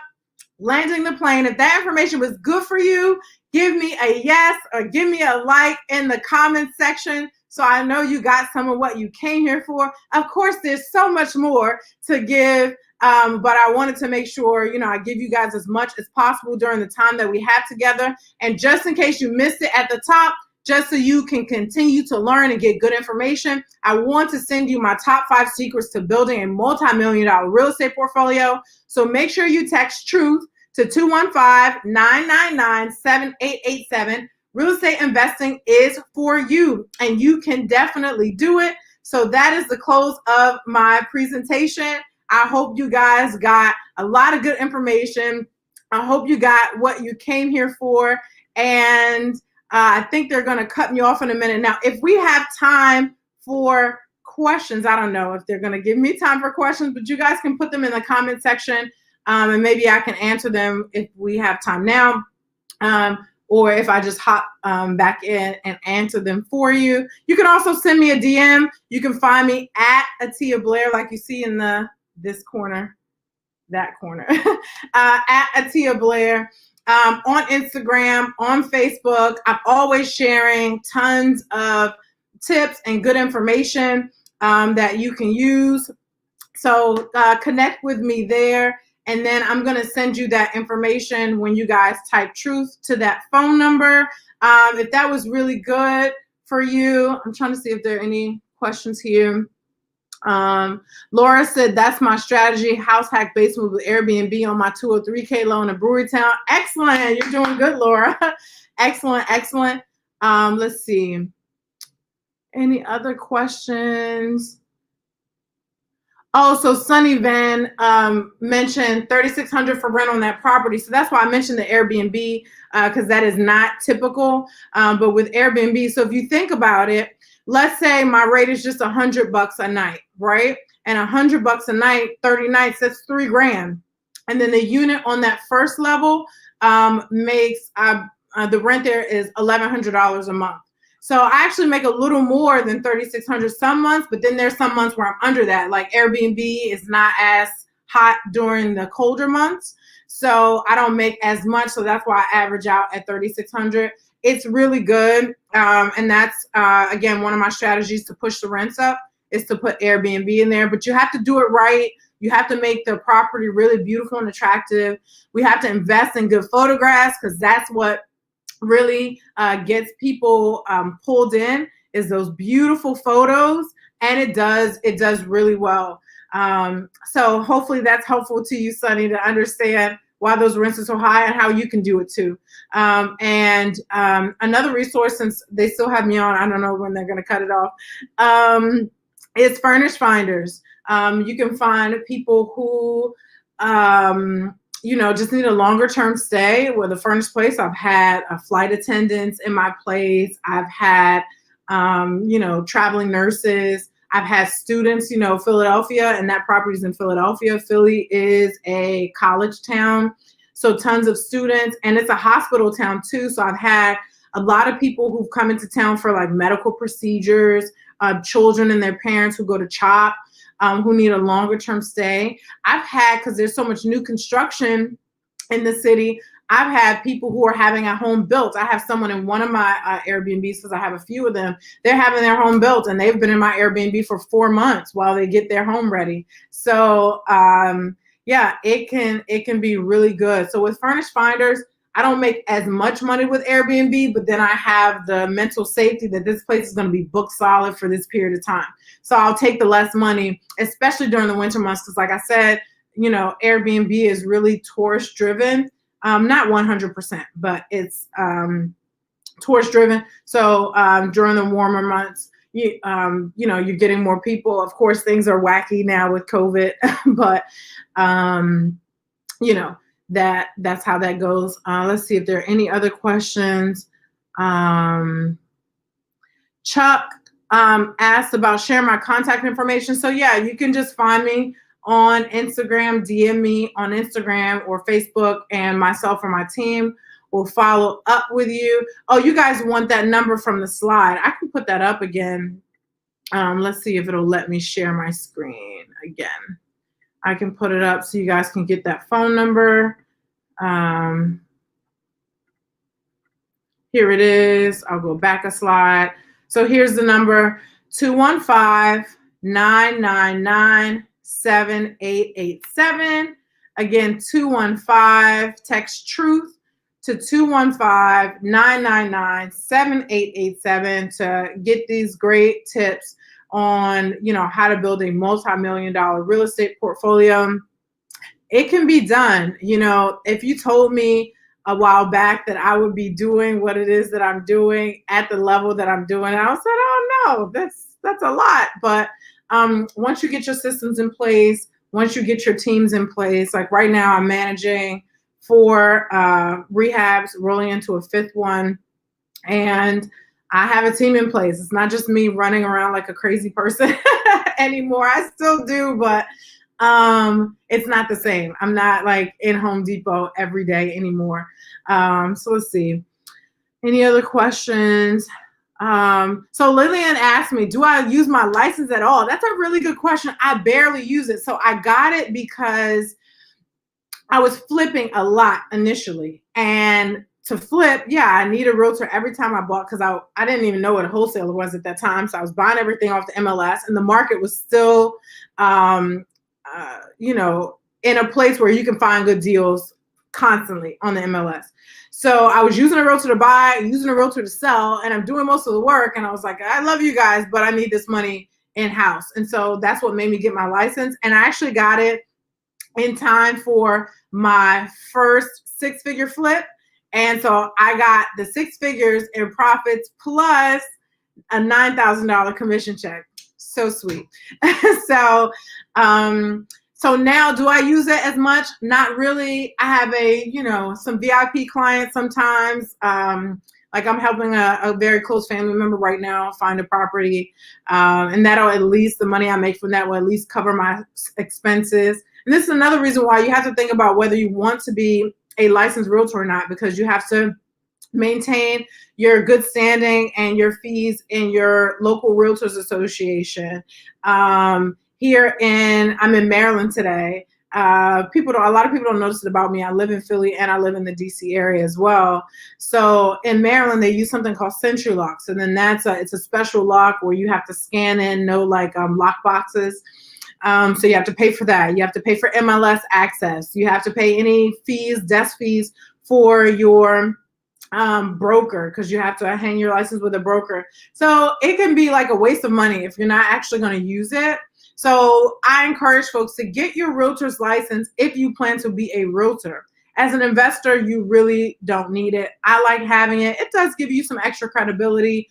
landing the plane. If that information was good for you, give me a yes or give me a like in the comment section so I know you got some of what you came here for. Of course, there's so much more to give. But I wanted to make sure, I give you guys as much as possible during the time that we have together. And just in case you missed it at the top, just so you can continue to learn and get good information, I want to send you my top 5 secrets to building a multi-million-dollar real estate portfolio. So make sure you text TRUTH to 215-999-7887. Real estate investing is for you, and you can definitely do it. So that is the close of my presentation. I hope you guys got a lot of good information. I hope you got what you came here for. And I think they're going to cut me off in a minute. Now, if we have time for questions, I don't know if they're going to give me time for questions, but you guys can put them in the comment section, and maybe I can answer them if we have time now, or if I just hop back in and answer them for you. You can also send me a DM. You can find me at Attiyah Blair, like you see in this corner, that corner, at Attiyah Blair. On Instagram, on Facebook. I'm always sharing tons of tips and good information that you can use. So connect with me there. And then I'm going to send you that information when you guys type truth to that phone number. If that was really good for you, I'm trying to see if there are any questions here. Laura said, that's my strategy. House hack basement with Airbnb on my 203K loan in Brewerytown. Excellent. You're doing good, Laura. Excellent. Excellent. Let's see. Any other questions? Oh, so Sunny Van mentioned $3,600 for rent on that property. So that's why I mentioned the Airbnb, because that is not typical. But with Airbnb, so if you think about it, let's say my rate is just $100 a night, right? And $100 a night, 30 nights, that's $3,000. And then the unit on that first level makes the rent there is $1,100 a month. So I actually make a little more than $3,600 some months, but then there's some months where I'm under that. Like Airbnb is not as hot during the colder months, so I don't make as much. So that's why I average out at $3,600. It's really good, and that's again one of my strategies to push the rents up is to put Airbnb in there. But you have to do it right. You have to make the property really beautiful and attractive. We have to invest in good photographs because that's what really gets people pulled in is those beautiful photos, and it does really well. So hopefully that's helpful to you, Sunny, to understand why those rents are so high and how you can do it too. And another resource, since they still have me on, I don't know when they're going to cut it off, is Furnish Finders. You can find people who just need a longer term stay with a furnished place. I've had flight attendants in my place. I've had, traveling nurses. I've had students, Philadelphia, and that property is in Philadelphia. Philly is a college town, so tons of students, and it's a hospital town too. So I've had a lot of people who've come into town for like medical procedures, children and their parents who go to CHOP. Who need a longer term stay. I've had, because there's so much new construction in the city, I've had people who are having a home built. I have someone in one of my Airbnbs, because I have a few of them. They're having their home built, and they've been in my Airbnb for 4 months while they get their home ready. So it can be really good. So with Furnish Finders, I don't make as much money with Airbnb, but then I have the mental safety that this place is going to be booked solid for this period of time. So I'll take the less money, especially during the winter months, because like I said, Airbnb is really tourist driven. Not 100%, but it's tourist driven. So during the warmer months, you're getting more people. Of course, things are wacky now with COVID, but that's how that goes. Let's see if there are any other questions. Chuck asked about sharing my contact information. So yeah, you can just find me on Instagram, DM me on Instagram or Facebook, and myself or my team will follow up with you. Oh, you guys want that number from the slide. I can put that up again. Let's see if it'll let me share my screen again. I can put it up so you guys can get that phone number. Here it is. I'll go back a slide. So here's the number, 215-999-7887. Again, 215, text truth to 215-999-7887 to get these great tips on, how to build a multi-million-dollar real estate portfolio. It can be done. If you told me a while back that I would be doing what it is that I'm doing at the level that I'm doing, I was like, oh no, that's a lot. But once you get your systems in place, once you get your teams in place, like right now I'm managing 4 rehabs, rolling into a 5th one. And I have a team in place. It's not just me running around like a crazy person anymore. I still do, but it's not the same. I'm not like in Home Depot every day anymore. So let's see. Any other questions? So Lillian asked me, do I use my license at all? That's a really good question. I barely use it. So I got it because I was flipping a lot initially. And to flip, yeah, I need a realtor every time I bought, because I didn't even know what a wholesaler was at that time. So I was buying everything off the MLS, and the market was still, in a place where you can find good deals constantly on the MLS. So I was using a realtor to buy, using a realtor to sell, and I'm doing most of the work. And I was like, I love you guys, but I need this money in-house. And so that's what made me get my license. And I actually got it in time for my first 6-figure flip. And so I got the 6 figures in profits plus a $9,000 commission check. So sweet. So now, do I use it as much? Not really. I have some VIP clients sometimes. Like I'm helping a very close family member right now find a property. And that'll at least, the money I make from that will at least cover my expenses. And this is another reason why you have to think about whether you want to be a licensed realtor or not, because you have to maintain your good standing and your fees in your local realtors association. I'm in Maryland today. A lot of people don't notice it about me. I live in Philly and I live in the DC area as well. So in Maryland, they use something called Century Locks. And then it's a special lock where you have to scan in, lock boxes. So you have to pay for that. You have to pay for MLS access. You have to pay any fees, desk fees for your broker, because you have to hang your license with a broker. So it can be like a waste of money if you're not actually going to use it. So I encourage folks to get your realtor's license if you plan to be a realtor. As an investor, you really don't need it. I like having it. It does give you some extra credibility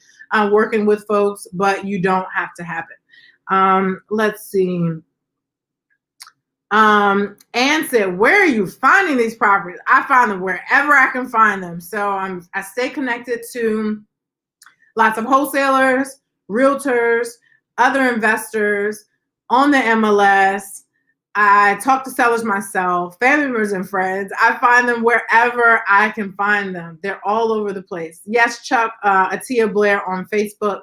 working with folks, but you don't have to have it. Let's see. Ann said, where are you finding these properties? I find them wherever I can find them. So I stay connected to lots of wholesalers, realtors, other investors on the MLS. I talk to sellers myself, family members and friends. I find them wherever I can find them. They're all over the place. Yes, Chuck, Attiyah Blair on Facebook.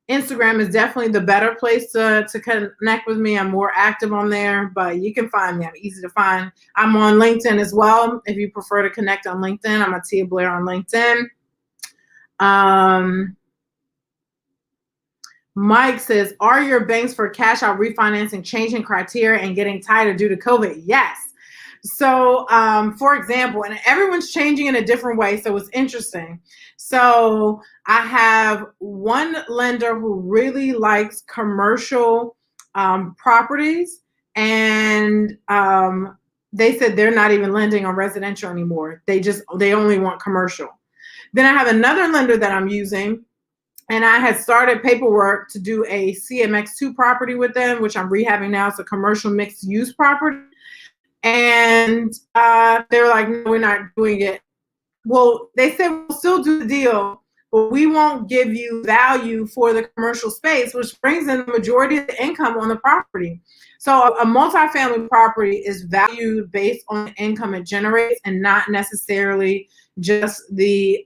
Instagram is definitely the better place to connect with me. I'm more active on there, but you can find me. I'm easy to find. I'm on LinkedIn as well. If you prefer to connect on LinkedIn, I'm Attiyah Blair on LinkedIn. Mike says, are your banks for cash out refinancing changing criteria and getting tighter due to COVID? Yes. So, for example, and everyone's changing in a different way, so it's interesting. So I have one lender who really likes commercial properties, and they said they're not even lending on residential anymore. They only want commercial. Then I have another lender that I'm using, and I had started paperwork to do a CMX2 property with them, which I'm rehabbing now. It's a commercial mixed use property. And they're like, no, we're not doing it. Well, they said we'll still do the deal, but we won't give you value for the commercial space, which brings in the majority of the income on the property. So a multifamily property is valued based on the income it generates and not necessarily just the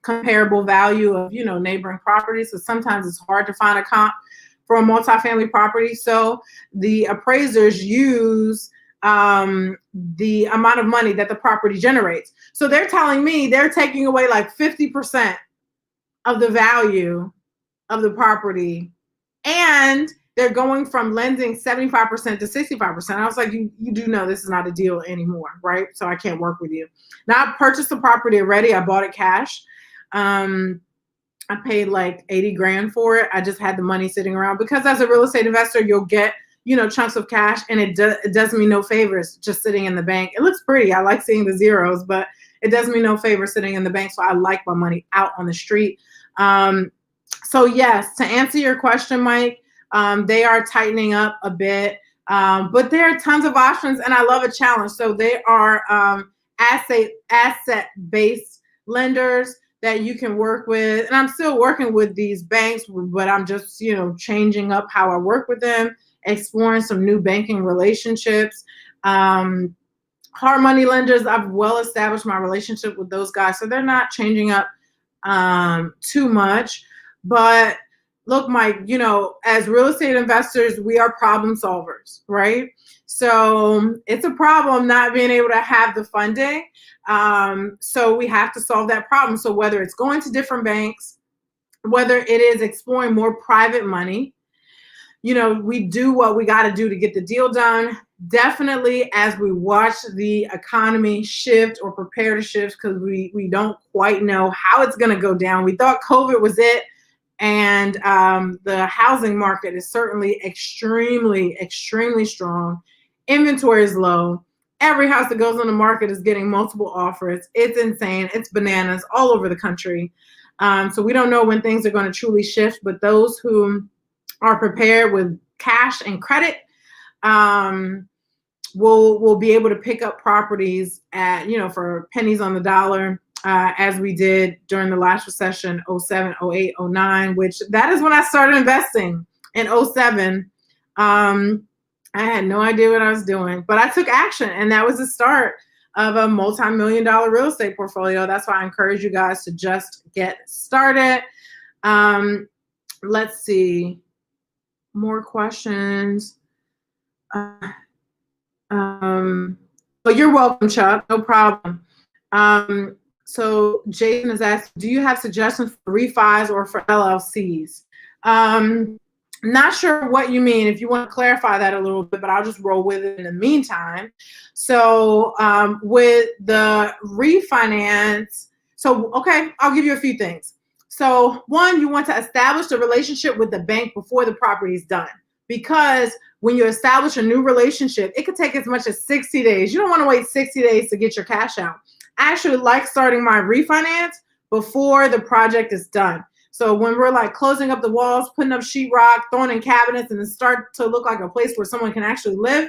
comparable value of, neighboring properties. So sometimes it's hard to find a comp for a multifamily property. So the appraisers use the amount of money that the property generates. So they're telling me they're taking away like 50% of the value of the property, and they're going from lending 75% to 65%. I was like, you do know this is not a deal anymore, right? So I can't work with you. Now I purchased the property already. I bought it cash. I paid like 80 grand for it. I just had the money sitting around, because as a real estate investor, you'll get chunks of cash, and it does me no favors just sitting in the bank. It looks pretty. I like seeing the zeros, but it does me no favor sitting in the bank. So I like my money out on the street. So yes, to answer your question, Mike, they are tightening up a bit. But there are tons of options, and I love a challenge. So they are asset-based lenders that you can work with. And I'm still working with these banks, but I'm just, changing up how I work with them, exploring some new banking relationships. Hard money lenders, I've well established my relationship with those guys, so they're not changing up too much. But look, Mike, as real estate investors, we are problem solvers, right? So it's a problem not being able to have the funding. So we have to solve that problem. So whether it's going to different banks, whether it is exploring more private money, we do what we got to do to get the deal done. Definitely, as we watch the economy shift or prepare to shift, because we don't quite know how it's going to go down. We thought COVID was it, and the housing market is certainly extremely, extremely strong. Inventory is low. Every house that goes on the market is getting multiple offers. It's insane. It's bananas all over the country. So we don't know when things are going to truly shift, but those who are prepared with cash and credit will be able to pick up properties at, for pennies on the dollar, as we did during the last recession, 07, 08, 09, which that is when I started investing in 07. I had no idea what I was doing, but I took action, and that was the start of a multi-million-dollar real estate portfolio. That's why I encourage you guys to just get started. Let's see. More questions. But you're welcome, Chuck. No problem. So Jason is asking, do you have suggestions for refis or for LLCs? Not sure what you mean. If you want to clarify that a little bit, but I'll just roll with it in the meantime. So with the refinance, okay, I'll give you a few things. So one, you want to establish a relationship with the bank before the property is done, because when you establish a new relationship, it could take as much as 60 days. You don't want to wait 60 days to get your cash out. I actually like starting my refinance before the project is done. So when we're like closing up the walls, putting up sheetrock, throwing in cabinets, and it start to look like a place where someone can actually live,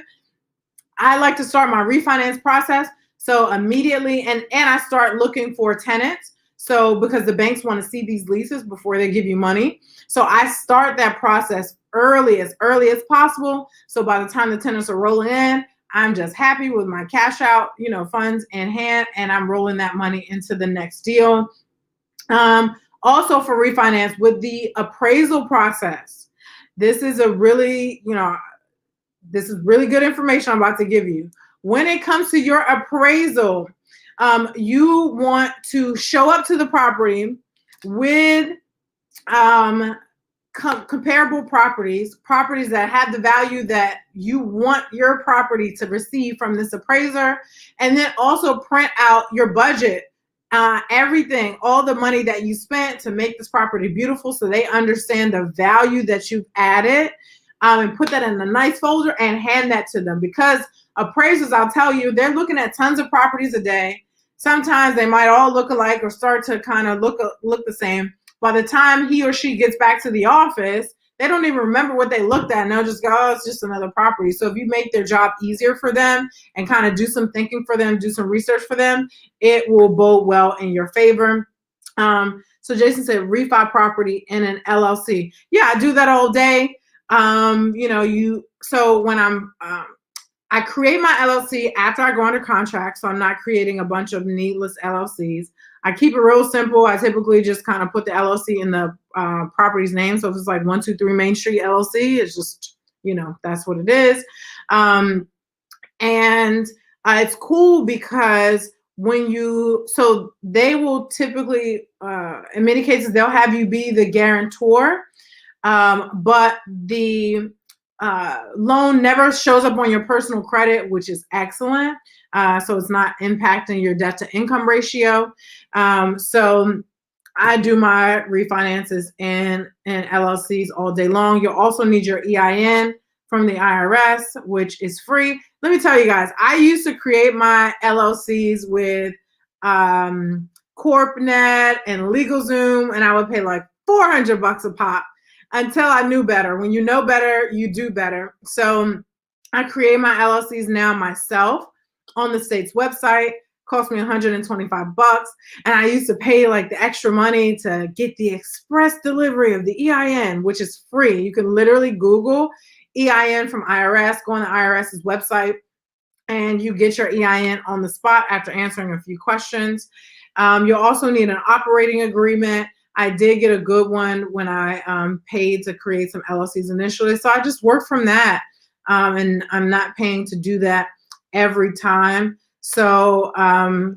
I like to start my refinance process. So immediately, and I start looking for tenants. So because the banks want to see these leases before they give you money. So I start that process early as possible. So by the time the tenants are rolling in, I'm just happy with my cash out, funds in hand, and I'm rolling that money into the next deal. Also for refinance, with the appraisal process, this is really good information I'm about to give you. When it comes to your appraisal, you want to show up to the property with comparable properties that have the value that you want your property to receive from this appraiser, and then also print out your budget, everything, all the money that you spent to make this property beautiful, so they understand the value that you've added, and put that in a nice folder and hand that to them. Because appraisers, I'll tell you, they're looking at tons of properties a day. Sometimes they might all look alike or start to kind of look the same. By the time he or she gets back to the office, they don't even remember what they looked at, and they'll just go, oh, it's just another property. So if you make their job easier for them and kind of do some thinking for them, do some research for them, it will bode well in your favor. So Jason said refi property in an LLC. Yeah, I do that all day. So when I create my LLC after I go under contract, so I'm not creating a bunch of needless LLCs. I keep it real simple. I typically just kind of put the LLC in the property's name. So if it's like 123 Main Street LLC, it's just, that's what it is. And it's cool because so they will typically, in many cases, they'll have you be the guarantor, but the loan never shows up on your personal credit, which is excellent. So it's not impacting your debt to income ratio. So I do my refinances in LLCs all day long. You'll also need your EIN from the IRS, which is free. Let me tell you guys, I used to create my LLCs with CorpNet and LegalZoom, and I would pay like $400 a pop until I knew better. When you know better, you do better. So I create my LLCs now myself on the state's website. Cost me $125, and I used to pay like the extra money to get the express delivery of the EIN, which is free. You can literally Google EIN from IRS, go on the IRS's website, and you get your EIN on the spot after answering a few questions. You'll also need an operating agreement. I did get a good one when I paid to create some LLCs initially. So I just work from that, and I'm not paying to do that every time. So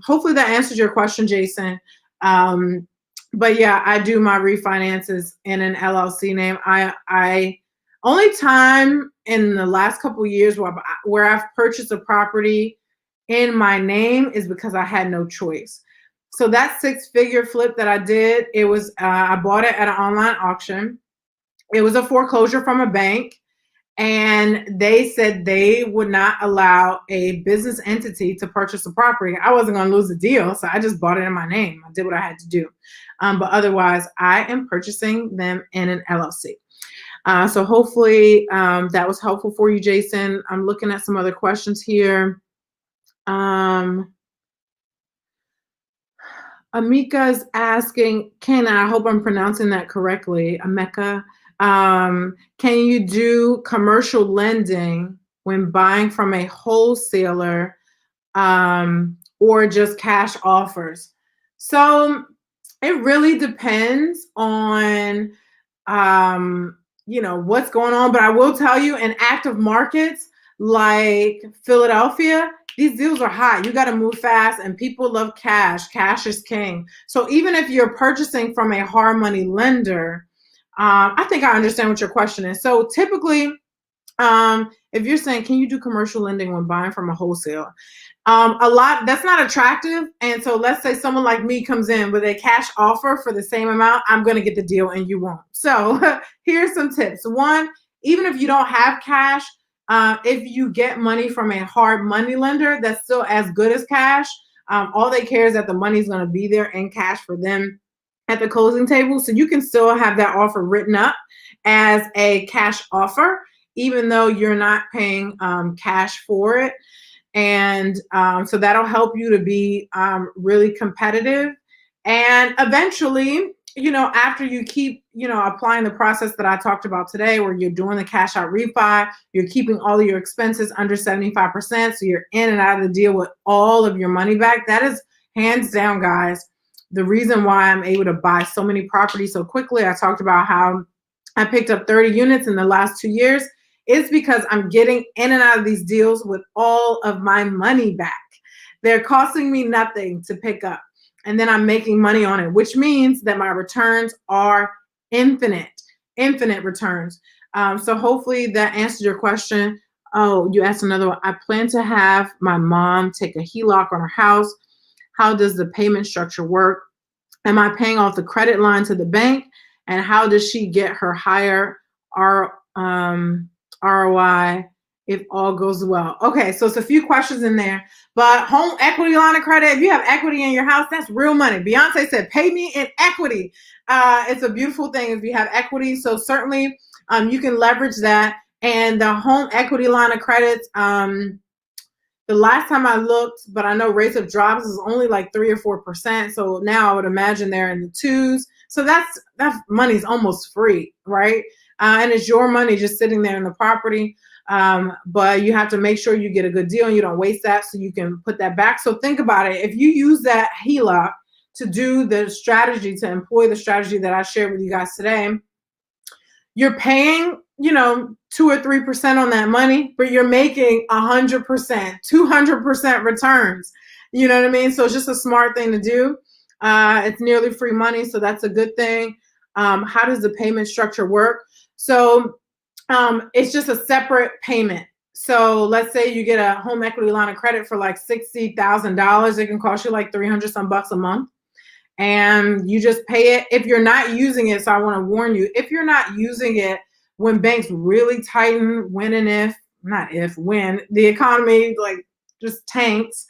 hopefully that answers your question, Jason. But yeah, I do my refinances in an LLC name. I only time in the last couple of years where I've purchased a property in my name is because I had no choice. So that 6-figure flip that I did, it was I bought it at an online auction. It was a foreclosure from a bank, and they said they would not allow a business entity to purchase a property. I wasn't going to lose the deal, so I just bought it in my name. I did what I had to do. But otherwise, I am purchasing them in an LLC. So hopefully that was helpful for you, Jason. I'm looking at some other questions here. Amika's asking, I hope I'm pronouncing that correctly, Ameka, can you do commercial lending when buying from a wholesaler or just cash offers? So it really depends on what's going on, but I will tell you, in active markets like Philadelphia, these deals are hot. You got to move fast, and people love cash. Cash is king. So even if you're purchasing from a hard money lender, I think I understand what your question is. So typically, if you're saying, can you do commercial lending when buying from a wholesaler? A lot, that's not attractive. And so let's say someone like me comes in with a cash offer for the same amount, I'm going to get the deal and you won't. So here's some tips. One, even if you don't have cash, if you get money from a hard money lender, that's still as good as cash. All they care is that the money is going to be there in cash for them at the closing table. So you can still have that offer written up as a cash offer, even though you're not paying cash for it. And so that'll help you to be really competitive. And eventually, after you keep, applying the process that I talked about today, where you're doing the cash out refi, you're keeping all of your expenses under 75%. So you're in and out of the deal with all of your money back. That is hands down, guys, the reason why I'm able to buy so many properties so quickly. I talked about how I picked up 30 units in the last 2 years. It's because I'm getting in and out of these deals with all of my money back. They're costing me nothing to pick up. And then I'm making money on it, which means that my returns are infinite returns. So hopefully that answers your question. Oh, you asked another one. I plan to have my mom take a HELOC on her house. How does the payment structure work? Am I paying off the credit line to the bank? And how does she get her higher ROI if all goes well? Okay, so it's a few questions in there. But home equity line of credit, if you have equity in your house, that's real money. Beyonce said, pay me in equity. It's a beautiful thing if you have equity. So certainly you can leverage that. And the home equity line of credits, the last time I looked, but I know rates of drops is only like 3 or 4%. So now I would imagine they're in the 2s. So that money's almost free, right? And it's your money just sitting there in the property. But you have to make sure you get a good deal and you don't waste that, so you can put that back. So think about it. If you use that HELOC to do the strategy, to employ the strategy that I shared with you guys today, you're paying, 2 or 3% on that money, but you're making 100%, 200% returns. You know what I mean? So it's just a smart thing to do. It's nearly free money, so that's a good thing. How does the payment structure work? So it's just a separate payment. So let's say you get a home equity line of credit for like $60,000. It can cost you like 300 some bucks a month. And you just pay it if you're not using it. So I want to warn you, if you're not using it, when banks really tighten, when the economy like just tanks,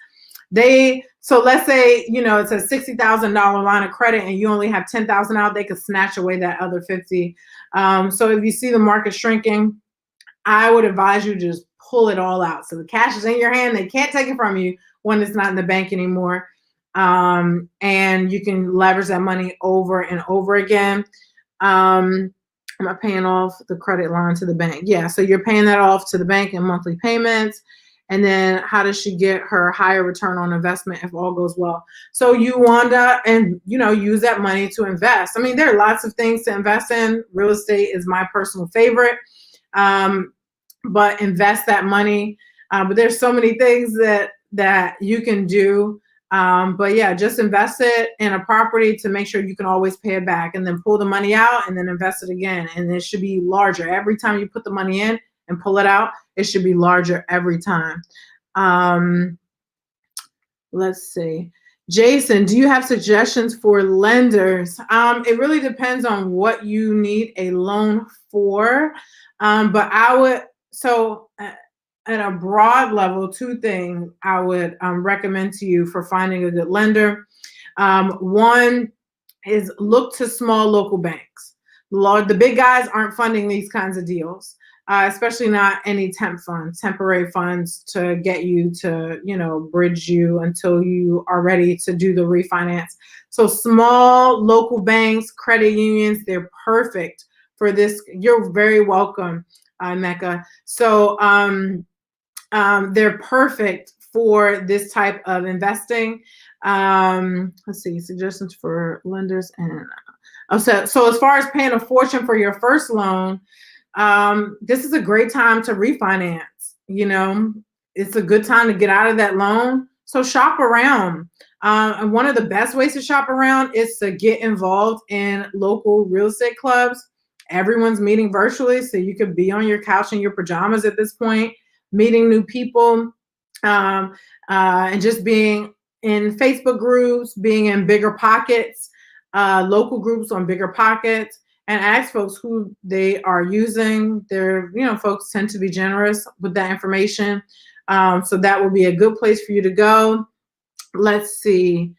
so let's say, it's a $60,000 line of credit and you only have 10,000 out, they could snatch away that other 50. So if you see the market shrinking, I would advise you to just pull it all out. So the cash is in your hand. They can't take it from you when it's not in the bank anymore. And you can leverage that money over and over again. Am I paying off the credit line to the bank? Yeah, so you're paying that off to the bank in monthly payments. And then how does she get her higher return on investment if all goes well? So you want to, and use that money to invest. I mean, there are lots of things to invest in. Real estate is my personal favorite. But invest that money. But there's so many things that you can do. But yeah, just invest it in a property to make sure you can always pay it back, and then pull the money out and then invest it again. And it should be larger. Every time you put the money in and pull it out, it should be larger every time. Let's see. Jason, do you have suggestions for lenders? It really depends on what you need a loan for. But I would, at a broad level, two things I would recommend to you for finding a good lender. One is look to small local banks. The big guys aren't funding these kinds of deals, especially not any temporary funds to get you to, bridge you until you are ready to do the refinance. So small local banks, credit unions, they're perfect for this. You're very welcome, Mecca. So they're perfect for this type of investing. Let's see, suggestions for lenders. And so as far as paying a fortune for your first loan, this is a great time to refinance. It's a good time to get out of that loan. So shop around. And one of the best ways to shop around is to get involved in local real estate clubs. Everyone's meeting virtually, so you could be on your couch in your pajamas at this point, meeting new people, and just being in Facebook groups, being in Bigger Pockets, local groups on Bigger Pockets, and ask folks who they are using. Folks tend to be generous with that information. So that will be a good place for you to go. Let's see.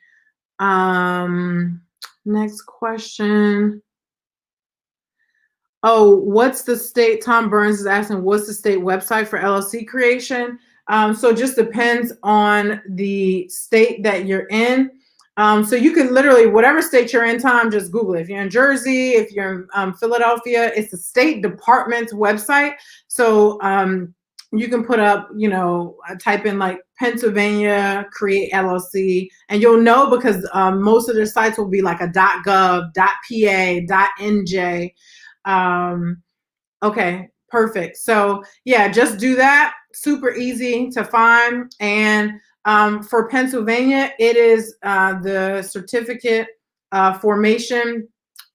Next question. Oh, what's the state? Tom Burns is asking, what's the state website for LLC creation? So it just depends on the state that you're in. So you can literally, whatever state you're in, Tom, just Google it. If you're in Jersey, if you're in Philadelphia, it's the State Department's website. So you can put up, type in like Pennsylvania create LLC, and you'll know because most of their sites will be like a .gov, .pa, .nj. Okay, perfect. So yeah, just do that. Super easy to find. And for Pennsylvania, it is the certificate formation.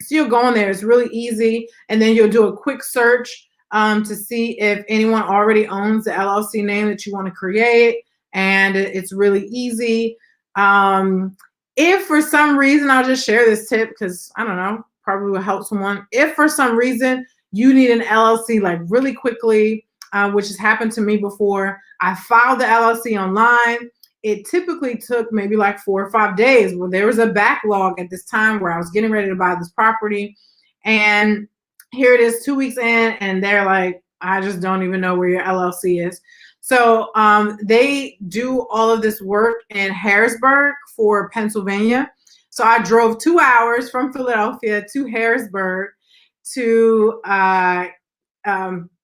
So you'll go on there. It's really easy. And then you'll do a quick search to see if anyone already owns the LLC name that you want to create. And it's really easy. If for some reason, I'll just share this tip because I don't know, probably will help someone. If for some reason you need an LLC like really quickly, which has happened to me before, I filed the LLC online. It typically took maybe like 4 or 5 days. Well, there was a backlog at this time where I was getting ready to buy this property. And here it is 2 weeks in, and they're like, I just don't even know where your LLC is. So they do all of this work in Harrisburg for Pennsylvania. So I drove 2 hours from Philadelphia to Harrisburg to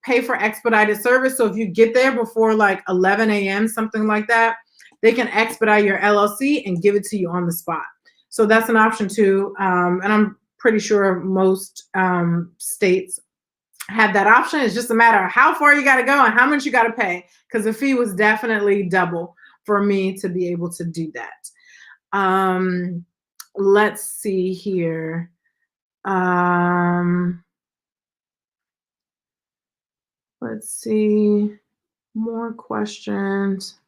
pay for expedited service. So if you get there before like 11 a.m., something like that, they can expedite your LLC and give it to you on the spot. So that's an option too. And I'm pretty sure most states have that option. It's just a matter of how far you got to go and how much you got to pay, because the fee was definitely double for me to be able to do that. Let's see here. Let's see. More questions.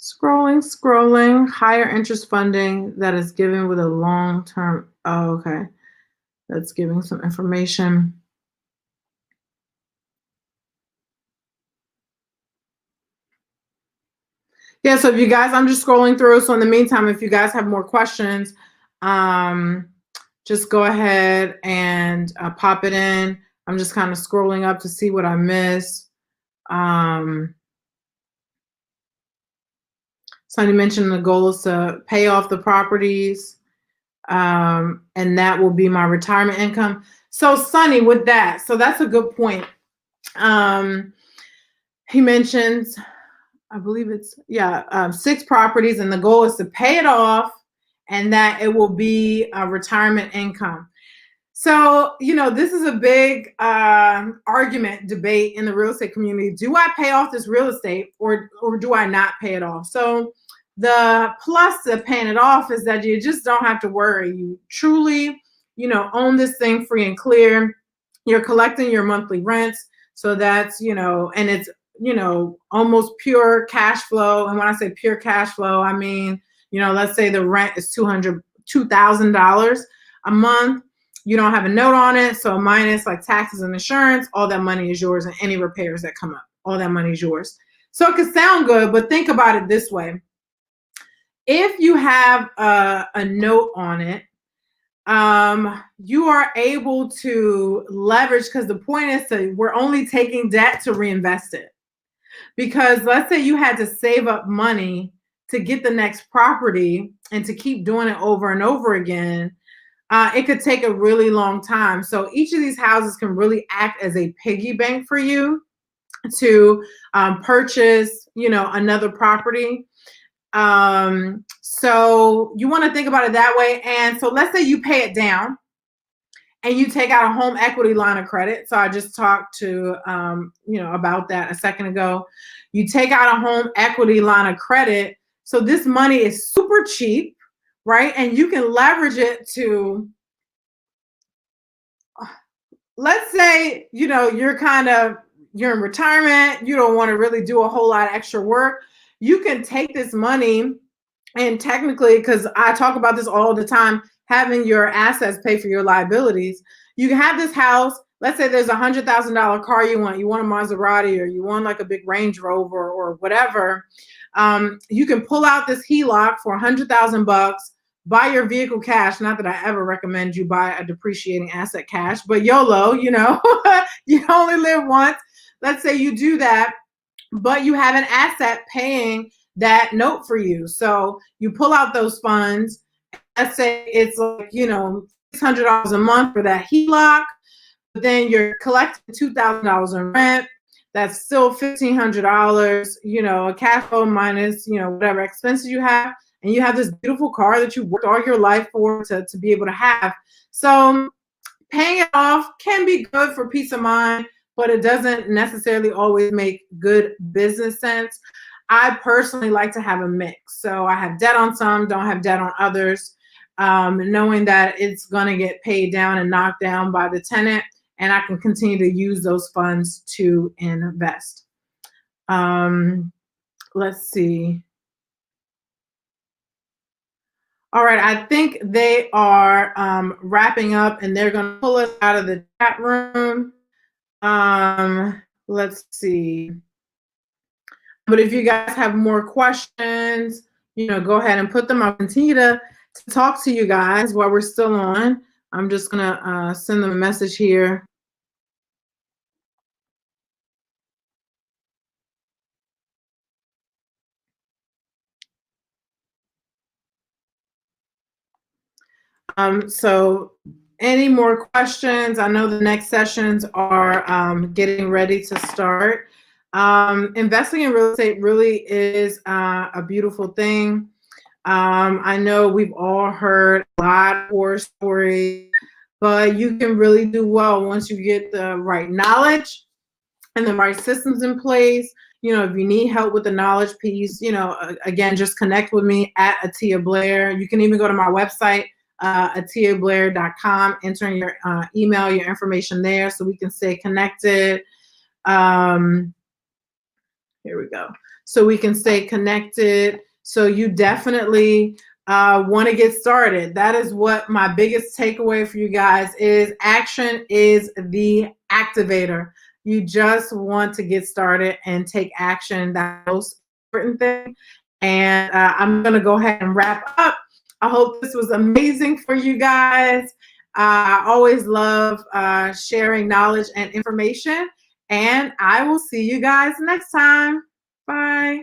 Scrolling. Higher interest funding that is given with a long-term. Oh, okay. That's giving some information. Yeah, so if you guys, I'm just scrolling through. So in the meantime, if you guys have more questions, just go ahead and pop it in. I'm just kind of scrolling up to see what I missed. Sonny mentioned the goal is to pay off the properties, and that will be my retirement income. So Sonny, with that, so that's a good point. He mentions, I believe it's 6 properties, and the goal is to pay it off, and that it will be a retirement income. So, this is a big argument, debate in the real estate community. Do I pay off this real estate or do I not pay it off? So the plus to paying it off is that you just don't have to worry. You truly, own this thing free and clear. You're collecting your monthly rents. So that's, and it's, almost pure cash flow. And when I say pure cash flow, I mean, let's say the rent is $2,000 a month. You don't have a note on it, so minus like taxes and insurance, all that money is yours, and any repairs that come up, all that money is yours. So it could sound good, but think about it this way. If you have a note on it, you are able to leverage, because the point is we're only taking debt to reinvest it. Because let's say you had to save up money to get the next property and to keep doing it over and over again, it could take a really long time. So each of these houses can really act as a piggy bank for you to purchase, another property. So you want to think about it that way. And so let's say you pay it down and you take out a home equity line of credit. So I just talked to, about that a second ago. You take out a home equity line of credit. So this money is super cheap, right? And you can leverage it to, let's say, you're in retirement. You don't want to really do a whole lot of extra work. You can take this money and technically, because I talk about this all the time, having your assets pay for your liabilities. You can have this house. Let's say there's $100,000 car you want a Maserati, or you want like a big Range Rover or whatever. You can pull out this HELOC for $100,000, buy your vehicle cash. Not that I ever recommend you buy a depreciating asset cash, but YOLO, you only live once. Let's say you do that, but you have an asset paying that note for you. So you pull out those funds. Let's say it's like, $600 a month for that HELOC. But then you're collecting $2,000 in rent. That's still $1,500, a cash flow minus, whatever expenses you have. And you have this beautiful car that you worked all your life for to be able to have. So paying it off can be good for peace of mind, but it doesn't necessarily always make good business sense. I personally like to have a mix. So I have debt on some, don't have debt on others, knowing that it's going to get paid down and knocked down by the tenant, and I can continue to use those funds to invest. Let's see. All right, I think they are wrapping up, and they're going to pull us out of the chat room. Let's see. But if you guys have more questions, go ahead and put them. I'll continue to talk to you guys while we're still on. I'm just going to send them a message here. So any more questions? I know the next sessions are getting ready to start. Investing in real estate really is a beautiful thing. I know we've all heard a lot of horror stories, but you can really do well once you get the right knowledge and the right systems in place. If you need help with the knowledge piece, again, just connect with me at Attiyah Blair. You can even go to my website, AttiyahBlair.com, enter your email, your information there so we can stay connected. Here we go. So we can stay connected. So you definitely want to get started. That is what my biggest takeaway for you guys is. Action is the activator. You just want to get started and take action. That's most important thing. And I'm going to go ahead and wrap up. I hope this was amazing for you guys. I always love sharing knowledge and information. And I will see you guys next time. Bye.